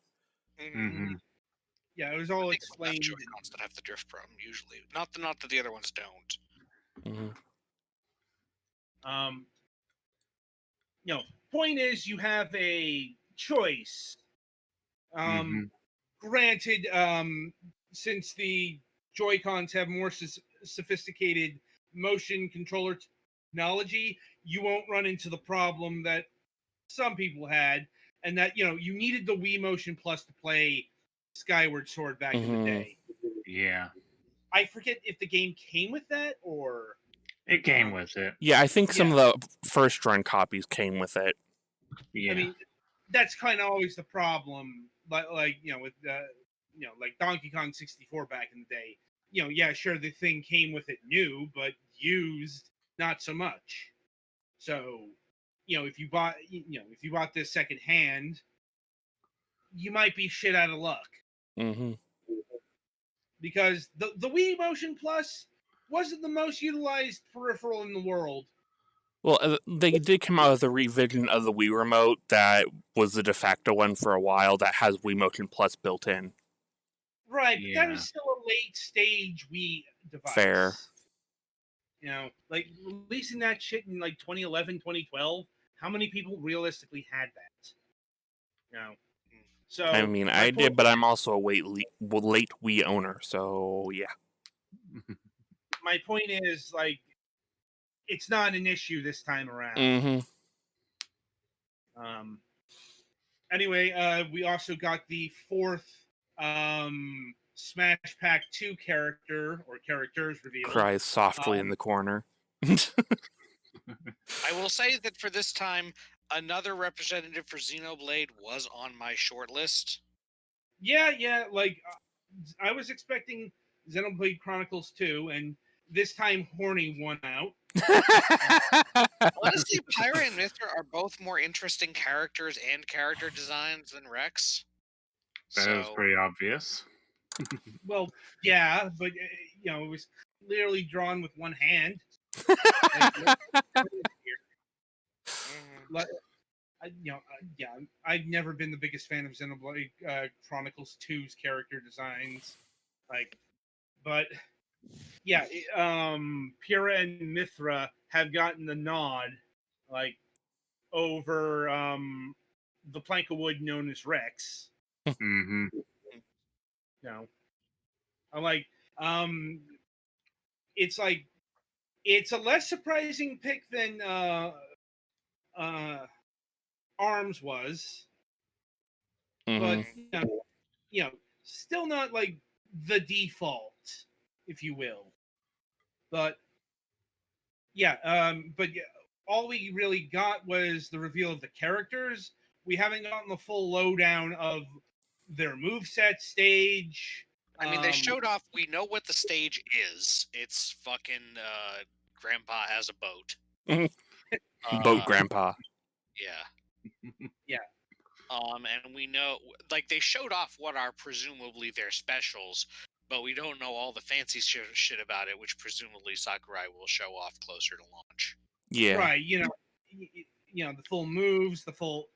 Yeah, it was all explained. Joy-Cons that have the drift problem usually, not that the other ones don't. Point is, you have a choice. Granted, since the Joy-Cons have more sophisticated motion controller technology, you won't run into the problem that some people had, and that you needed the Wii Motion Plus to play Skyward Sword back in the day. Yeah. I forget if the game came with that or it came with it. Yeah, I think some of the first run copies came with it. Yeah. I mean, that's kind of always the problem. But with like Donkey Kong 64 back in the day. Sure, the thing came with it new, but used not so much. So, if you bought this second hand, you might be shit out of luck. Because the Wii Motion Plus wasn't the most utilized peripheral in the world. Well, they did come out with a revision of the Wii Remote that was the de facto one for a while that has Wii Motion Plus built in. Right, but that was still a late stage Wii device. Fair. Releasing that shit in like 2011, 2012, how many people realistically had that? So I mean, I did, but I'm also a late Wii owner, so yeah. My point is, it's not an issue this time around. Mm-hmm. Anyway, we also got the fourth Smash Pack 2 character or characters revealed. Cries softly in the corner. I will say that for this time, another representative for Xenoblade was on my short list. Yeah, like I was expecting Xenoblade Chronicles 2, and this time Horny won out. Honestly, Pyra and Mithra are both more interesting characters and character designs than Rex. That was pretty obvious. Well, yeah, but it was clearly drawn with one hand. Like, I've never been the biggest fan of Xenoblade Chronicles 2's character designs, but yeah, Pyrrha and Mithra have gotten the nod, over the plank of wood known as Rex. Mm-hmm. I'm like, it's a less surprising pick than Arms was, but still not like the default, if you will. But all we really got was the reveal of the characters. We haven't gotten the full lowdown of their moveset stage. I mean, they showed off. We know what the stage is. It's fucking Grandpa has a boat. Boat Grandpa. Yeah. And we know, they showed off what are presumably their specials, but we don't know all the fancy shit about it, which presumably Sakurai will show off closer to launch. Yeah. Right. The full moves, the full,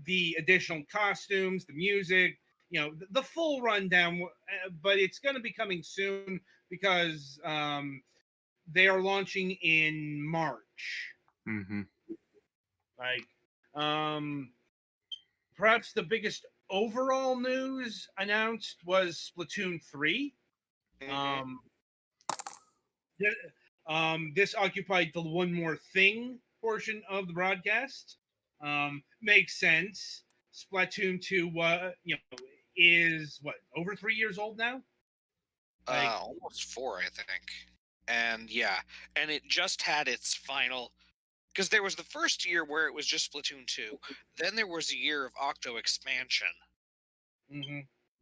the additional costumes, the music, the full rundown. But it's going to be coming soon because they are launching in March. Mm-hmm. Perhaps the biggest overall news announced was Splatoon 3. Mm-hmm. This occupied the one more thing portion of the broadcast. Makes sense. Splatoon 2, is over 3 years old now? Almost 4, I think. And and it just had its final, because there was the first year where it was just Splatoon 2. Then there was a year of Octo expansion. Mm-hmm.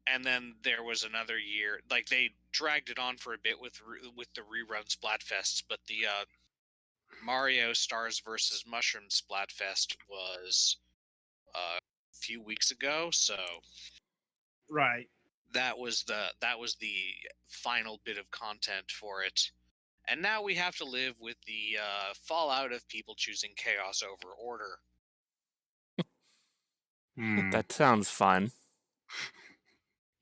And then there was another year, they dragged it on for a bit with the rerun Splatfests, but the Mario Stars versus Mushroom Splatfest was a few weeks ago, so right. That was the final bit of content for it. And now we have to live with the fallout of people choosing chaos over order. That sounds fun.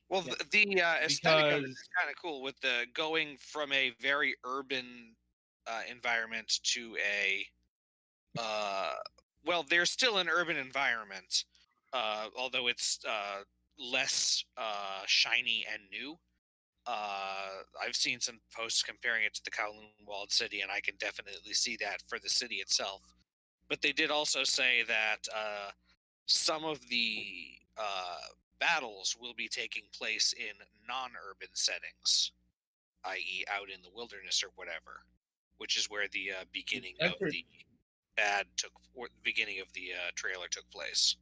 Well, the aesthetic of it is kind of cool, with the going from a very urban environment to a there's still an urban environment, although it's less shiny and new. I've seen some posts comparing it to the Kowloon Walled City, and I can definitely see that for the city itself. But they did also say that some of the battles will be taking place in non-urban settings, i.e. out in the wilderness or whatever, which is where the beginning of the beginning of the trailer took place.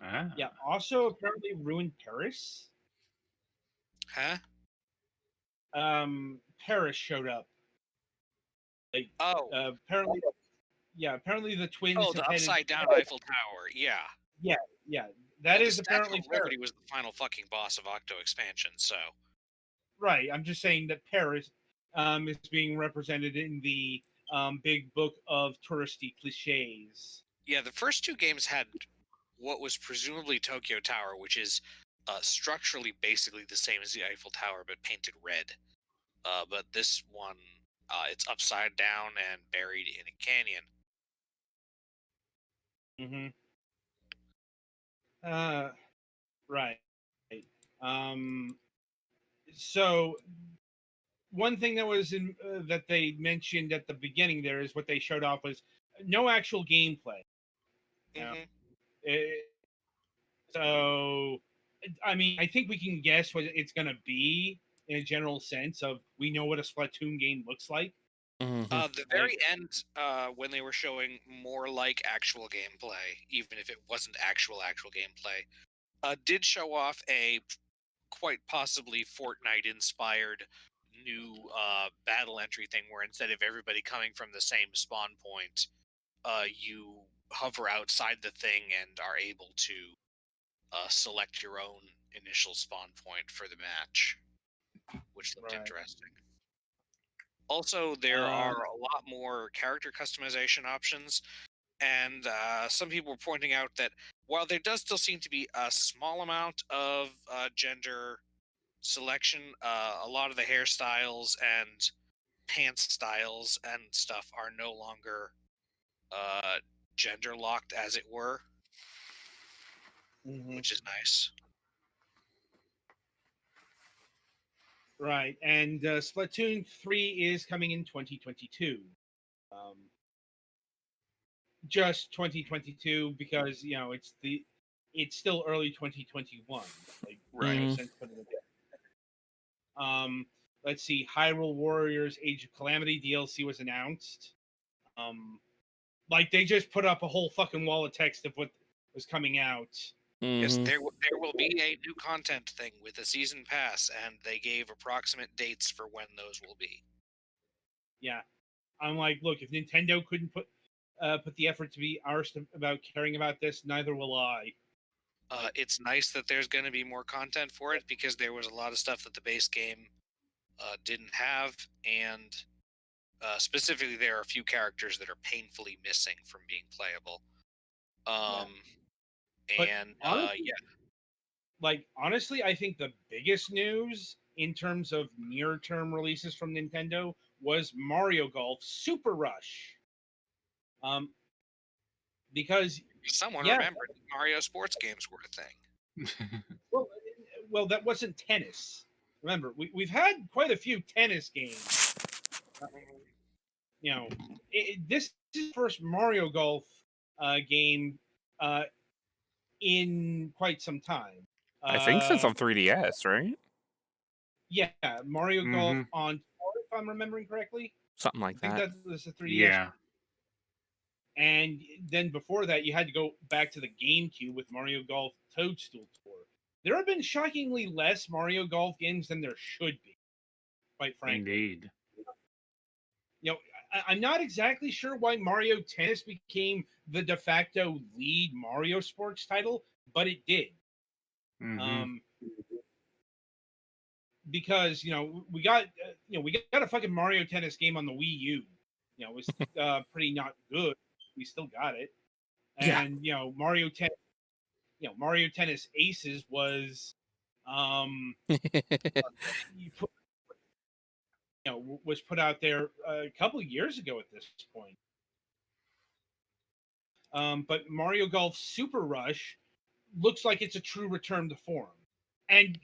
Yeah. Also, apparently, Ruined Paris. Huh? Paris showed up. Apparently, apparently the twins. Oh, the upside down Eiffel Tower. Yeah. That is apparently Statue of Liberty was the final fucking boss of Octo expansion. So. Right. I'm just saying that Paris is being represented in the big book of touristy cliches. Yeah, the first two games had what was presumably Tokyo Tower, which is structurally basically the same as the Eiffel Tower, but painted red. But this one, it's upside down and buried in a canyon. Right. So one thing that was that they mentioned at the beginning there is what they showed off was no actual gameplay. So I mean, I think we can guess what it's going to be in a general sense of we know what a Splatoon game looks like. The very end, when they were showing more like actual gameplay, even if it wasn't actual gameplay, did show off a quite possibly Fortnite-inspired new battle entry thing, where instead of everybody coming from the same spawn point, you hover outside the thing and are able to select your own initial spawn point for the match, which looked interesting. Also, there are a lot more character customization options, and some people were pointing out that while there does still seem to be a small amount of gender selection, a lot of the hairstyles and pants styles and stuff are no longer gender locked, as it were, which is nice. Right, and Splatoon 3 is coming in 2022. Just 2022 because it's still early 2021. Like, right. No sense putting it there. Let's see, Hyrule Warriors Age of Calamity DLC was announced. Like, they just put up a whole fucking wall of text of what was coming out. Yes, there will be a new content thing with a season pass, and they gave approximate dates for when those will be. Yeah, I'm like, look, if Nintendo couldn't put the effort to be arsed about caring about this, neither will I. It's nice that there's going to be more content for it, because there was a lot of stuff that the base game didn't have, and specifically there are a few characters that are painfully missing from being playable. Honestly, I think the biggest news in terms of near-term releases from Nintendo was Mario Golf Super Rush. Because someone remembered Mario sports games were a thing. well, that wasn't tennis. Remember, we've had quite a few tennis games. This is the first Mario Golf game in quite some time. I think since on 3DS, right? Yeah, Mario Golf on tour, if I'm remembering correctly. Something like that. I think that was the 3DS. Yeah. And then before that, you had to go back to the GameCube with Mario Golf Toadstool Tour. There have been shockingly less Mario Golf games than there should be, quite frankly. Indeed. I'm not exactly sure why Mario Tennis became the de facto lead Mario sports title, but it did. Because we got a fucking Mario Tennis game on the Wii U. It was pretty not good. We still got it, and Mario Tennis Aces was was put out there a couple of years ago at this point. But Mario Golf Super Rush looks like it's a true return to form, and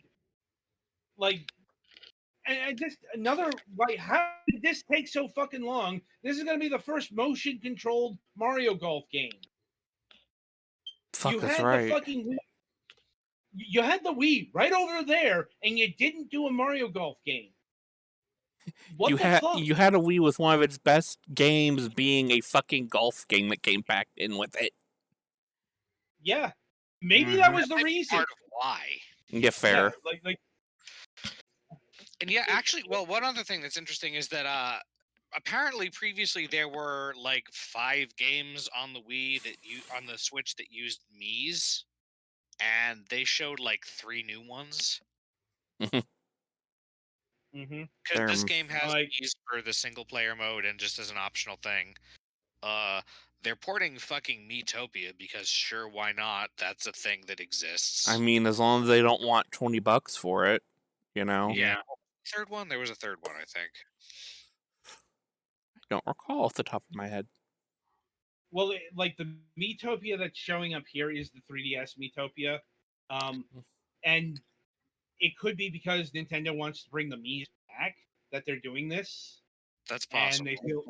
just another, like, how did this take so fucking long? This is going to be the first motion controlled Mario Golf game. You had right. The fucking Wii. You had the Wii right over there, and you didn't do a Mario Golf game. What the fuck? You had a Wii with one of its best games being a fucking golf game that came packed in with it. Yeah, maybe that was the reason. Part of why. Yeah, fair. Yeah, and yeah, actually, well, one other thing that's interesting is that apparently previously there were like 5 games on the Wii on the Switch that used Mii's, and they showed like 3 new ones. Because this game has Mii's for the single player mode and just as an optional thing. They're porting fucking Miitopia because sure, why not? That's a thing that exists. I mean, as long as they don't want $20 for it, Yeah. Third one? There was a third one, I think. I don't recall off the top of my head. Well, like the Miitopia that's showing up here is the 3DS Miitopia. And it could be because Nintendo wants to bring the Mii's back that they're doing this. That's possible. And they feel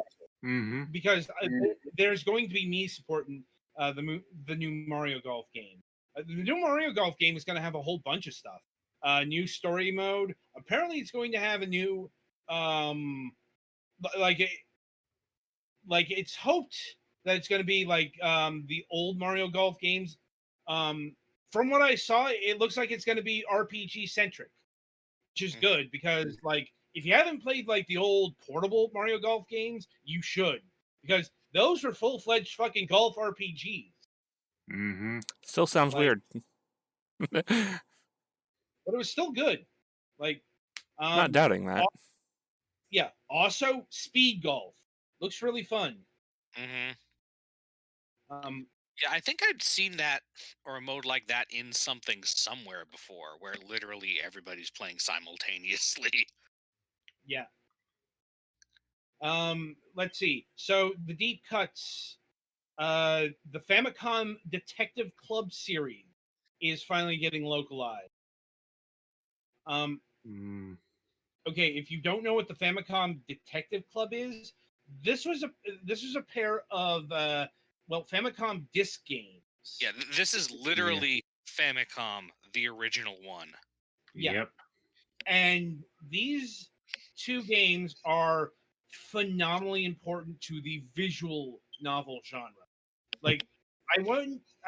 because there's going to be Mii support in the new Mario Golf game. The new Mario Golf game is going to have a whole bunch of stuff. New story mode. Apparently, it's going to have a new, like it's hoped that it's going to be like the old Mario Golf games. From what I saw, it looks like it's going to be RPG centric, which is good because like if you haven't played like the old portable Mario Golf games, you should, because those were full-fledged fucking golf RPGs. Mm-hmm. Still sounds Like- weird. But it was still good. Like, Not doubting that. yeah. Also, speed golf looks really fun. Hmm. Um, Yeah, I think I'd seen that or a mode like that in something somewhere before, where literally everybody's playing simultaneously. yeah. Let's see. So the deep cuts, the Famicom Detective Club series is finally getting localized. Mm. Okay, if you don't know what the Famicom Detective Club is, this was a pair of Famicom disc games. Yeah, this is literally Famicom, the original one. Yeah. Yep. And these two games are phenomenally important to the visual novel genre. Like, I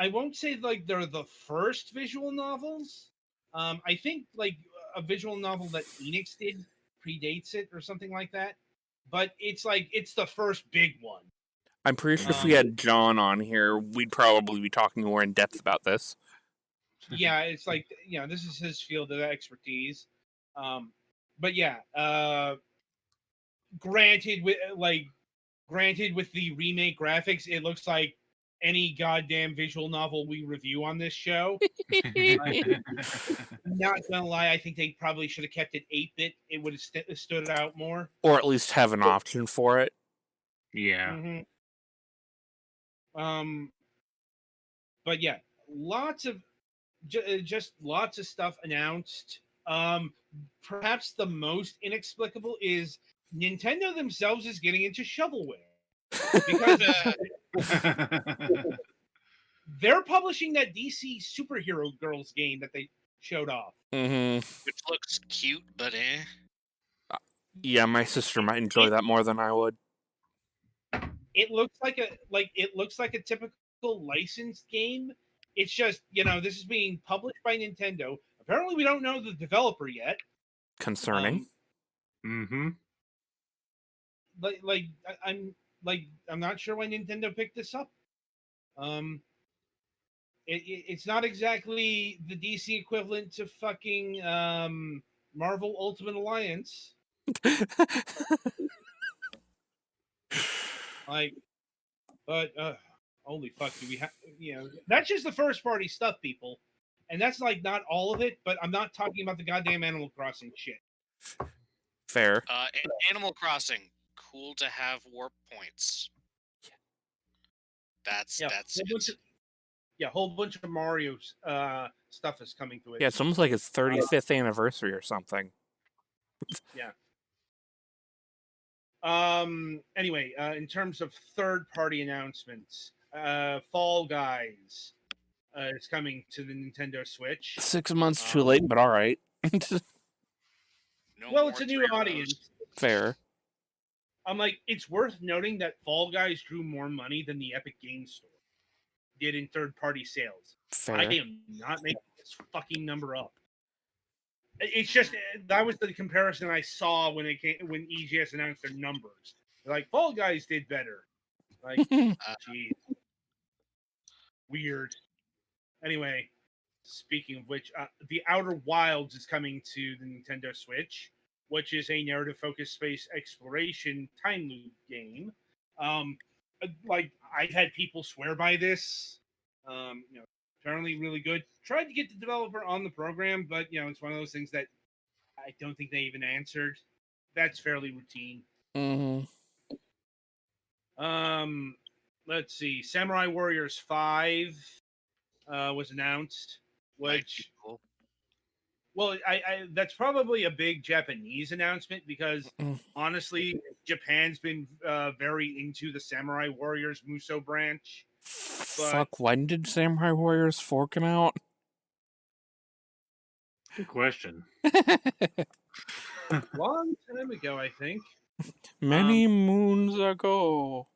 won't say like they're the first visual novels. I think like a visual novel that Enix did predates it or something like that. But it's the first big one. I'm pretty sure if we had John on here, we'd probably be talking more in depth about this. Yeah, it's like, this is his field of expertise. But yeah, granted with the remake graphics, it looks like any goddamn visual novel we review on this show. Not gonna lie, I think they probably should have kept it 8-bit. It would have stood out more. Or at least have an option for it. Yeah. Mm-hmm. But yeah, lots of just lots of stuff announced. Perhaps the most inexplicable is Nintendo themselves is getting into shovelware because they're publishing that DC Superhero Girls game that they showed off. Mm-hmm. Which looks cute, but eh. Yeah, my sister might enjoy that more than I would. It looks like a typical licensed game. It's just, this is being published by Nintendo. Apparently, we don't know the developer yet. Concerning. Mm-hmm. I'm not sure why Nintendo picked this up. It's not exactly the DC equivalent to fucking Marvel Ultimate Alliance. But holy fuck, do we have? That's just the first party stuff, people, and that's like not all of it. But I'm not talking about the goddamn Animal Crossing shit. Fair. Animal Crossing, cool to have warp points. That's it. A whole bunch of Mario stuff is coming to it. Yeah, it's almost like its 35th anniversary or something. Yeah. Anyway, in terms of third-party announcements, Fall Guys is coming to the Nintendo Switch. 6 months too late, but all right. No it's a more new 3 rows. audience. Fair. I'm like, it's worth noting that Fall Guys drew more money than the Epic Games Store did in third-party sales. Fair. I am not making this fucking number up. It's just that was the comparison I saw when EGS announced their numbers. They're like, Fall Guys did better. Like, geez, weird. Anyway, speaking of which, The Outer Wilds is coming to the Nintendo Switch, which is a narrative-focused space exploration time loop game. Like, I've had people swear by this. Apparently really good. Tried to get the developer on the program, but it's one of those things that I don't think they even answered. That's fairly routine. Mm-hmm. Let's see. Samurai Warriors 5 was announced, which Cool. well, I that's probably a big Japanese announcement because honestly, Japan's been very into the Samurai Warriors Muso branch. Fuck, when did Samurai Warriors 4 come out? Good question. long time ago, I think. Many moons ago.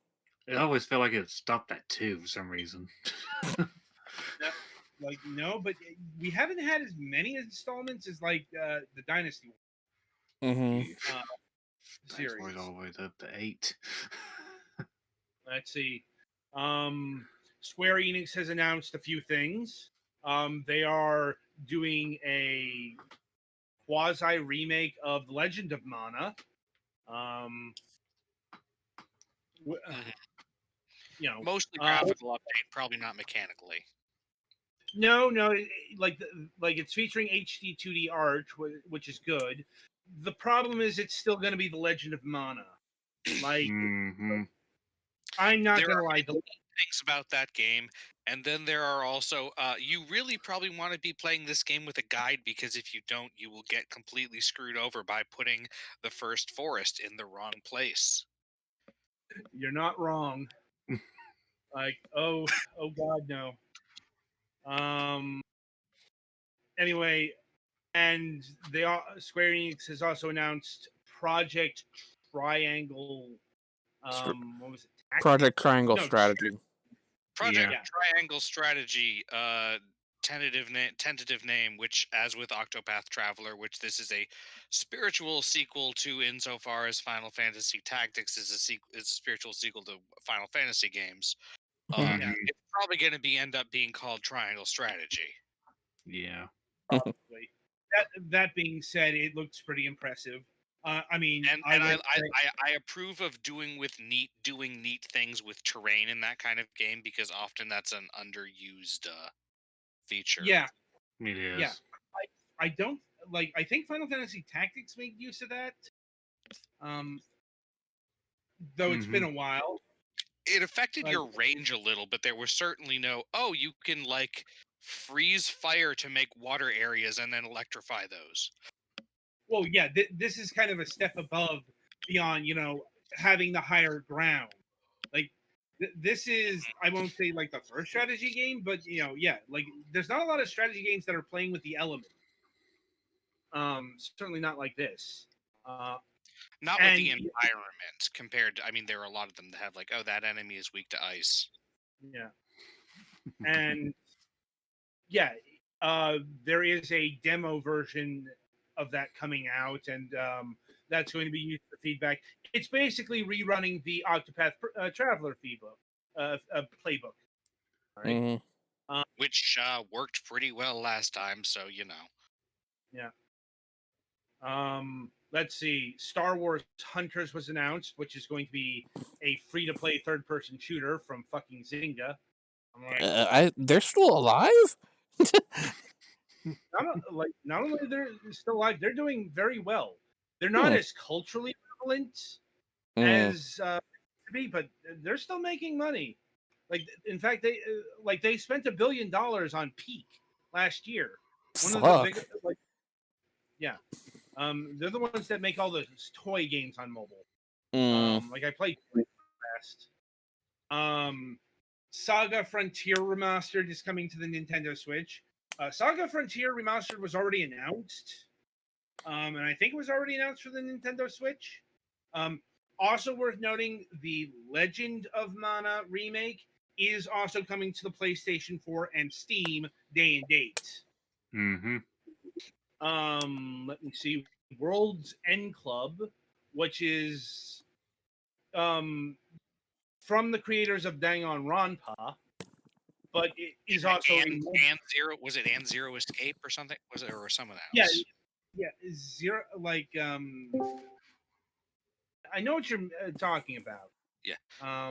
It always felt like it stopped at 2 for some reason. No, but we haven't had as many installments as like the Dynasty Mm-hmm. series. War's all the way up to 8. Let's see. Square Enix has announced a few things. They are doing a Quasi remake of Legend of Mana. You know, Mostly graphical update, probably not mechanically. no, like it's featuring HD 2D art, which is good. The problem is it's still going to be the Legend of Mana. Like, I'm not going to lie. Things about that game, and then there are also you really probably want to be playing this game with a guide, because if you don't, you will get completely screwed over by putting the first forest in the wrong place. You're not wrong. Like, oh God, no. Anyway, and Square Enix has also announced Project Triangle. What was it? Project Triangle Strategy. Project Triangle Strategy. Tentative name, which, as with Octopath Traveler, which this is a spiritual sequel to, insofar as Final Fantasy Tactics is a spiritual sequel to Final Fantasy games. It's probably going to end up being called Triangle Strategy. Yeah. Probably. That being said, it looks pretty impressive. I mean, I approve of doing neat things with terrain in that kind of game, because often that's an underused feature. Yeah, it is. Yeah, I don't like. I think Final Fantasy Tactics made use of that. Though it's been a while. It affected your range a little, but there was certainly no, you can like freeze fire to make water areas and then electrify those. Well, yeah, this is kind of a step above, beyond, having the higher ground. Like, this is, I won't say like the first strategy game, but like, there's not a lot of strategy games that are playing with the element. Certainly not like this. Not with the environment compared to, there are a lot of them that have like, that enemy is weak to ice. Yeah. And there is a demo version of that coming out, and that's going to be used for feedback. It's basically rerunning the Octopath Traveler playbook. All right. Which worked pretty well last time, so Yeah. Let's see. Star Wars Hunters was announced, which is going to be a free-to-play third-person shooter from fucking Zynga. I'm like, they're still alive? not only they're still alive, they're doing very well. They're not as culturally relevant as to be, but they're still making money. Like, in fact, they spent $1 billion on Peak last year. One of the biggest, they're the ones that make all the toy games on mobile. Like, I played fast. Saga Frontier Remastered is coming to the Nintendo Switch. Saga Frontier Remastered was already announced. And I think it was already announced for the Nintendo Switch. Also worth noting, the Legend of Mana remake is also coming to the PlayStation 4 and Steam day and date. Let me see. World's End Club, which is from the creators of Danganronpa, but it is also Zero. Was it and Zero Escape or something? Was it, or someone else? Yeah, Zero. Like, I know what you're talking about. Yeah,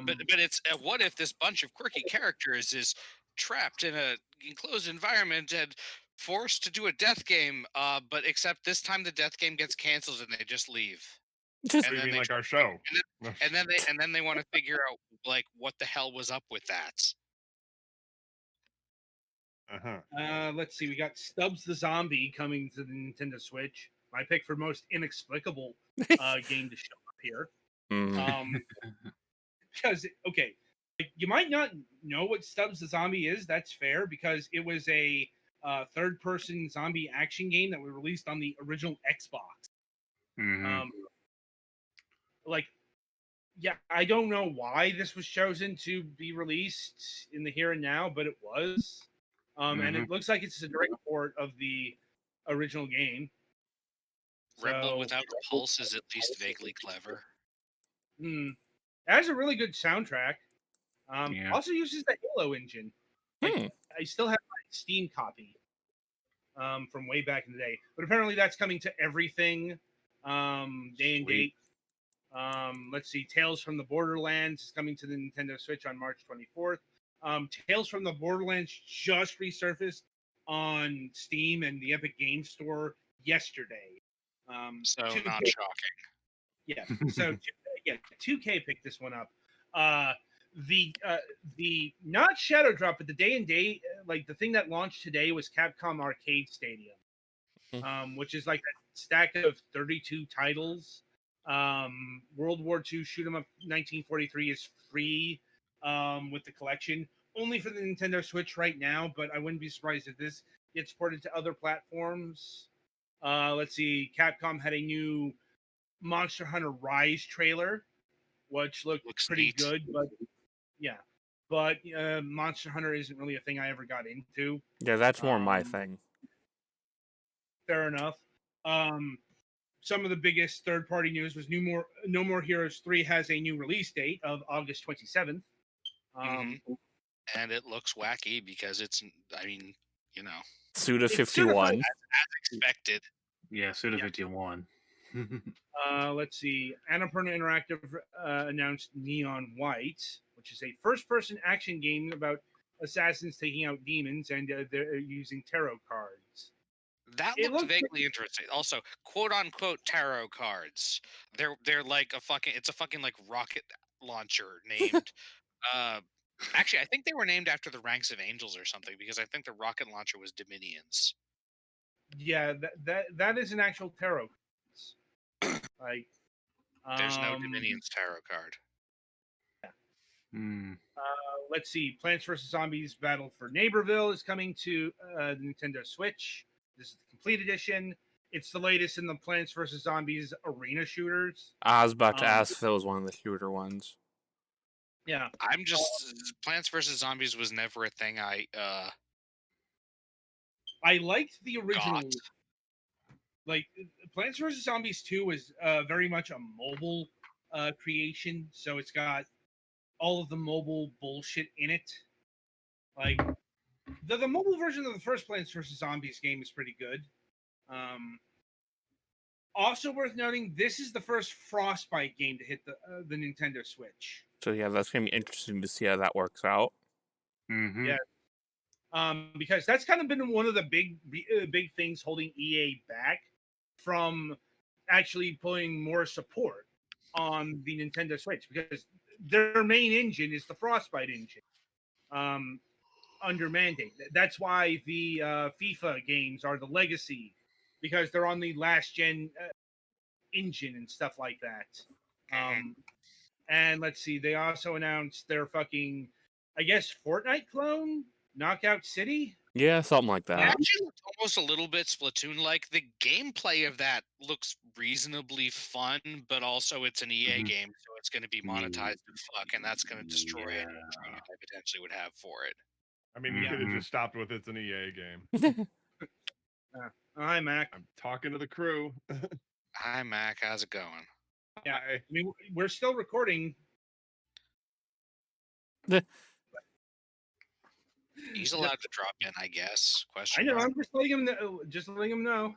but it's what if this bunch of quirky characters is trapped in a enclosed environment and forced to do a death game, but except this time the death game gets canceled and they just leave. Just and like our show. And then they want to figure out like what the hell was up with that. Let's see. We got Stubbs the Zombie coming to the Nintendo Switch. My pick for most inexplicable game to show up here. Because, okay, you might not know what Stubbs the Zombie is. That's fair because it was a third-person zombie action game that was released on the original Xbox. Mhm. Like, yeah, I don't know why this was chosen to be released in the here and now, but it was. And it looks like it's a direct port of the original game. Rebel So, without a pulse is at least vaguely clever. it has a really good soundtrack. Yeah. Also uses the Halo engine. Like, I still have my Steam copy from way back in the day, but apparently that's coming to everything day and date. Let's see, Tales from the Borderlands is coming to the Nintendo Switch on March 24th. Tales from the Borderlands just resurfaced on Steam and the Epic Games Store yesterday. So 2K, not shocking. yeah. So 2K picked this one up. The not Shadow Drop, but the day and date, like the thing that launched today was Capcom Arcade Stadium, which is like a stack of 32 titles. World War II Shoot 'em Up 1943 is free with the collection, only for the Nintendo Switch right now. But I wouldn't be surprised if this gets ported to other platforms. Let's see, Capcom had a new Monster Hunter Rise trailer, which looks pretty neat. good, but yeah. But Monster Hunter isn't really a thing I ever got into. Yeah, that's more my thing. Fair enough. Some of the biggest third-party news was No More Heroes 3 has a new release date of August 27th. And it looks wacky because it's, I mean, you know, Suda 51. as expected. Yeah, Suda 51. Let's see. Annapurna Interactive announced Neon White, which is a first-person action game about assassins taking out demons, and they're using tarot cards. That looked vaguely interesting. Also, quote unquote tarot cards. They're like it's a fucking like rocket launcher named actually I think they were named after the ranks of angels or something because I think the rocket launcher was Dominions. Yeah, that is an actual tarot cards. Like there's no Dominions tarot card. Yeah. Let's see. Plants vs. Zombies Battle for Neighborville is coming to the Nintendo Switch. This is the complete edition. It's the latest in the Plants vs. Zombies arena shooters. I was about to ask if it was one of the shooter ones. Yeah. I'm just Plants vs. Zombies was never a thing I liked the original. Got. Like Plants vs. Zombies 2 was very much a mobile creation, so it's got all of the mobile bullshit in it. Like the mobile version of the first Plants vs. Zombies game is pretty good. Also worth noting, this is the first Frostbite game to hit the Nintendo Switch. So yeah, that's gonna be interesting to see how that works out. Yeah. Because that's kind of been one of the big things holding EA back from actually putting more support on the Nintendo Switch, because their main engine is the Frostbite engine under mandate. That's why the FIFA games are the legacy, because they're on the last gen engine and stuff like that. And let's see, they also announced their fucking, I guess, Fortnite clone, Knockout City. Yeah, something like that. Actually, almost a little bit Splatoon-like. The gameplay of that looks reasonably fun, but also it's an EA game, so it's going to be monetized as fuck, and that's going to destroy any intrigue I potentially would have for it. I mean, you could have just stopped with it's an EA game. Hi, Mac. I'm talking to the crew. Hi, Mac. How's it going? Yeah, I mean, we're still recording. He's allowed to drop in, I guess. I know. I'm just letting him know.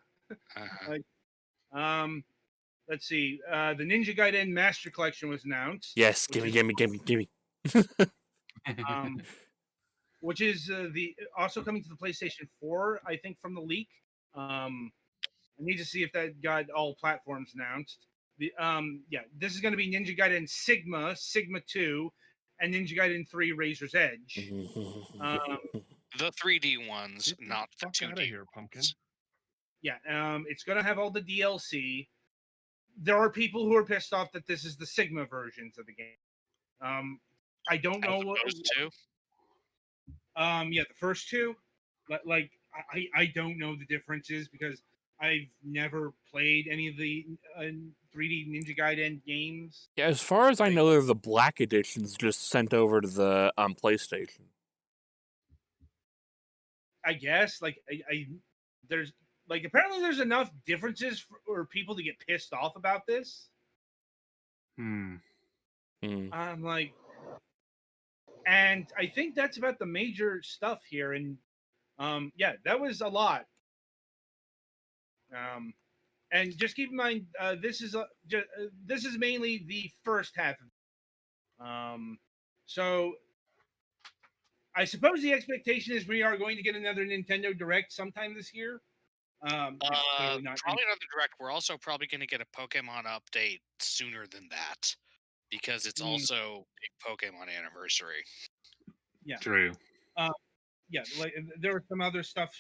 Let's see. The Ninja Gaiden Master Collection was announced. Yes, gimme. Which is also coming to the PlayStation 4, I think, from the leak. I need to see if that got all platforms announced. This is going to be Ninja Gaiden Sigma, Sigma 2, and Ninja Gaiden 3 Razor's Edge. The 3D ones, not the 2D here, Pumpkin. Yeah, it's going to have all the DLC. There are people who are pissed off that this is the Sigma versions of the game. I don't As know what. opposed to Yeah, the first two, but like I don't know the differences because I've never played any of the 3D Ninja Gaiden games. Yeah, as far as I Like, know, they're the black editions just sent over to the PlayStation. I guess I there's like apparently there's enough differences for people to get pissed off about this. Hmm. I'm like, and I think that's about the major stuff here. And yeah, that was a lot. And just keep in mind, this is mainly the first half. So I suppose the expectation is we are going to get another Nintendo Direct sometime this year. Clearly not. probably not the direct. We're also probably going to get a Pokemon update sooner than that because it's also a Pokemon anniversary. Yeah. True. Yeah, like there was some other stuff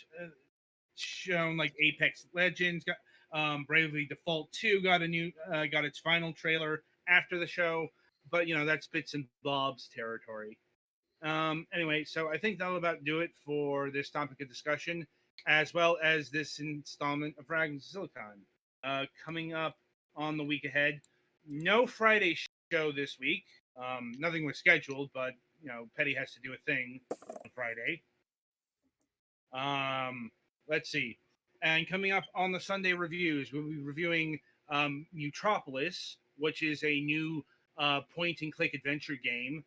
shown, like Apex Legends, Bravely Default 2 got got its final trailer after the show, but that's bits and bobs territory. Anyway, so I think that'll about do it for this topic of discussion, as well as this installment of Fragments of Silicon. Coming up on the week ahead, no Friday show this week. Nothing was scheduled, but Petty has to do a thing on Friday. Let's see. And coming up on the Sunday reviews, we'll be reviewing Metropolis, which is a new point and click adventure game.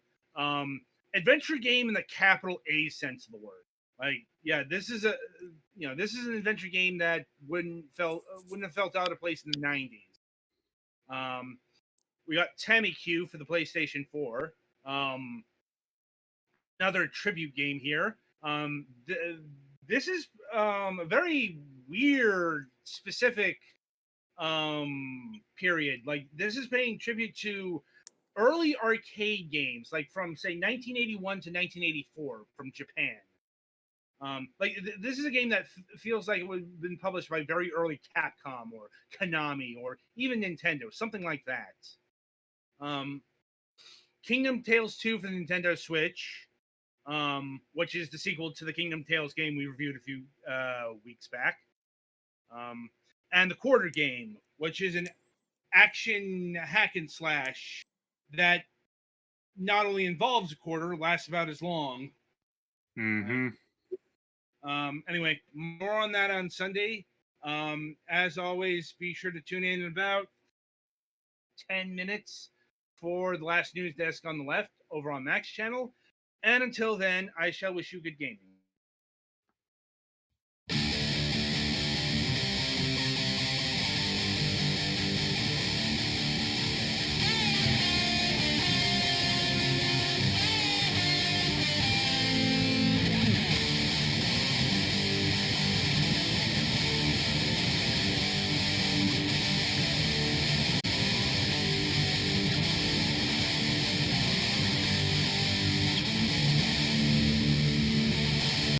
Adventure game in the capital A sense of the word. Like, yeah, this is an adventure game that wouldn't have felt out of place in the 90s. We got Tammy-Q for the PlayStation 4. Another tribute game here. This is a very weird, specific period. Like, this is paying tribute to early arcade games, like from say 1981 to 1984 from Japan. This is a game that feels like it would have been published by very early Capcom or Konami or even Nintendo, something like that. Kingdom Tales 2 for the Nintendo Switch, which is the sequel to the Kingdom Tales game we reviewed a few weeks back. And the Quarter Game, which is an action hack and slash that not only involves a quarter, lasts about as long. Mm-hmm. Anyway, more on that on Sunday. As always, be sure to tune in about 10 minutes for the last news desk on the left over on Mac's channel. And until then, I shall wish you good gaming.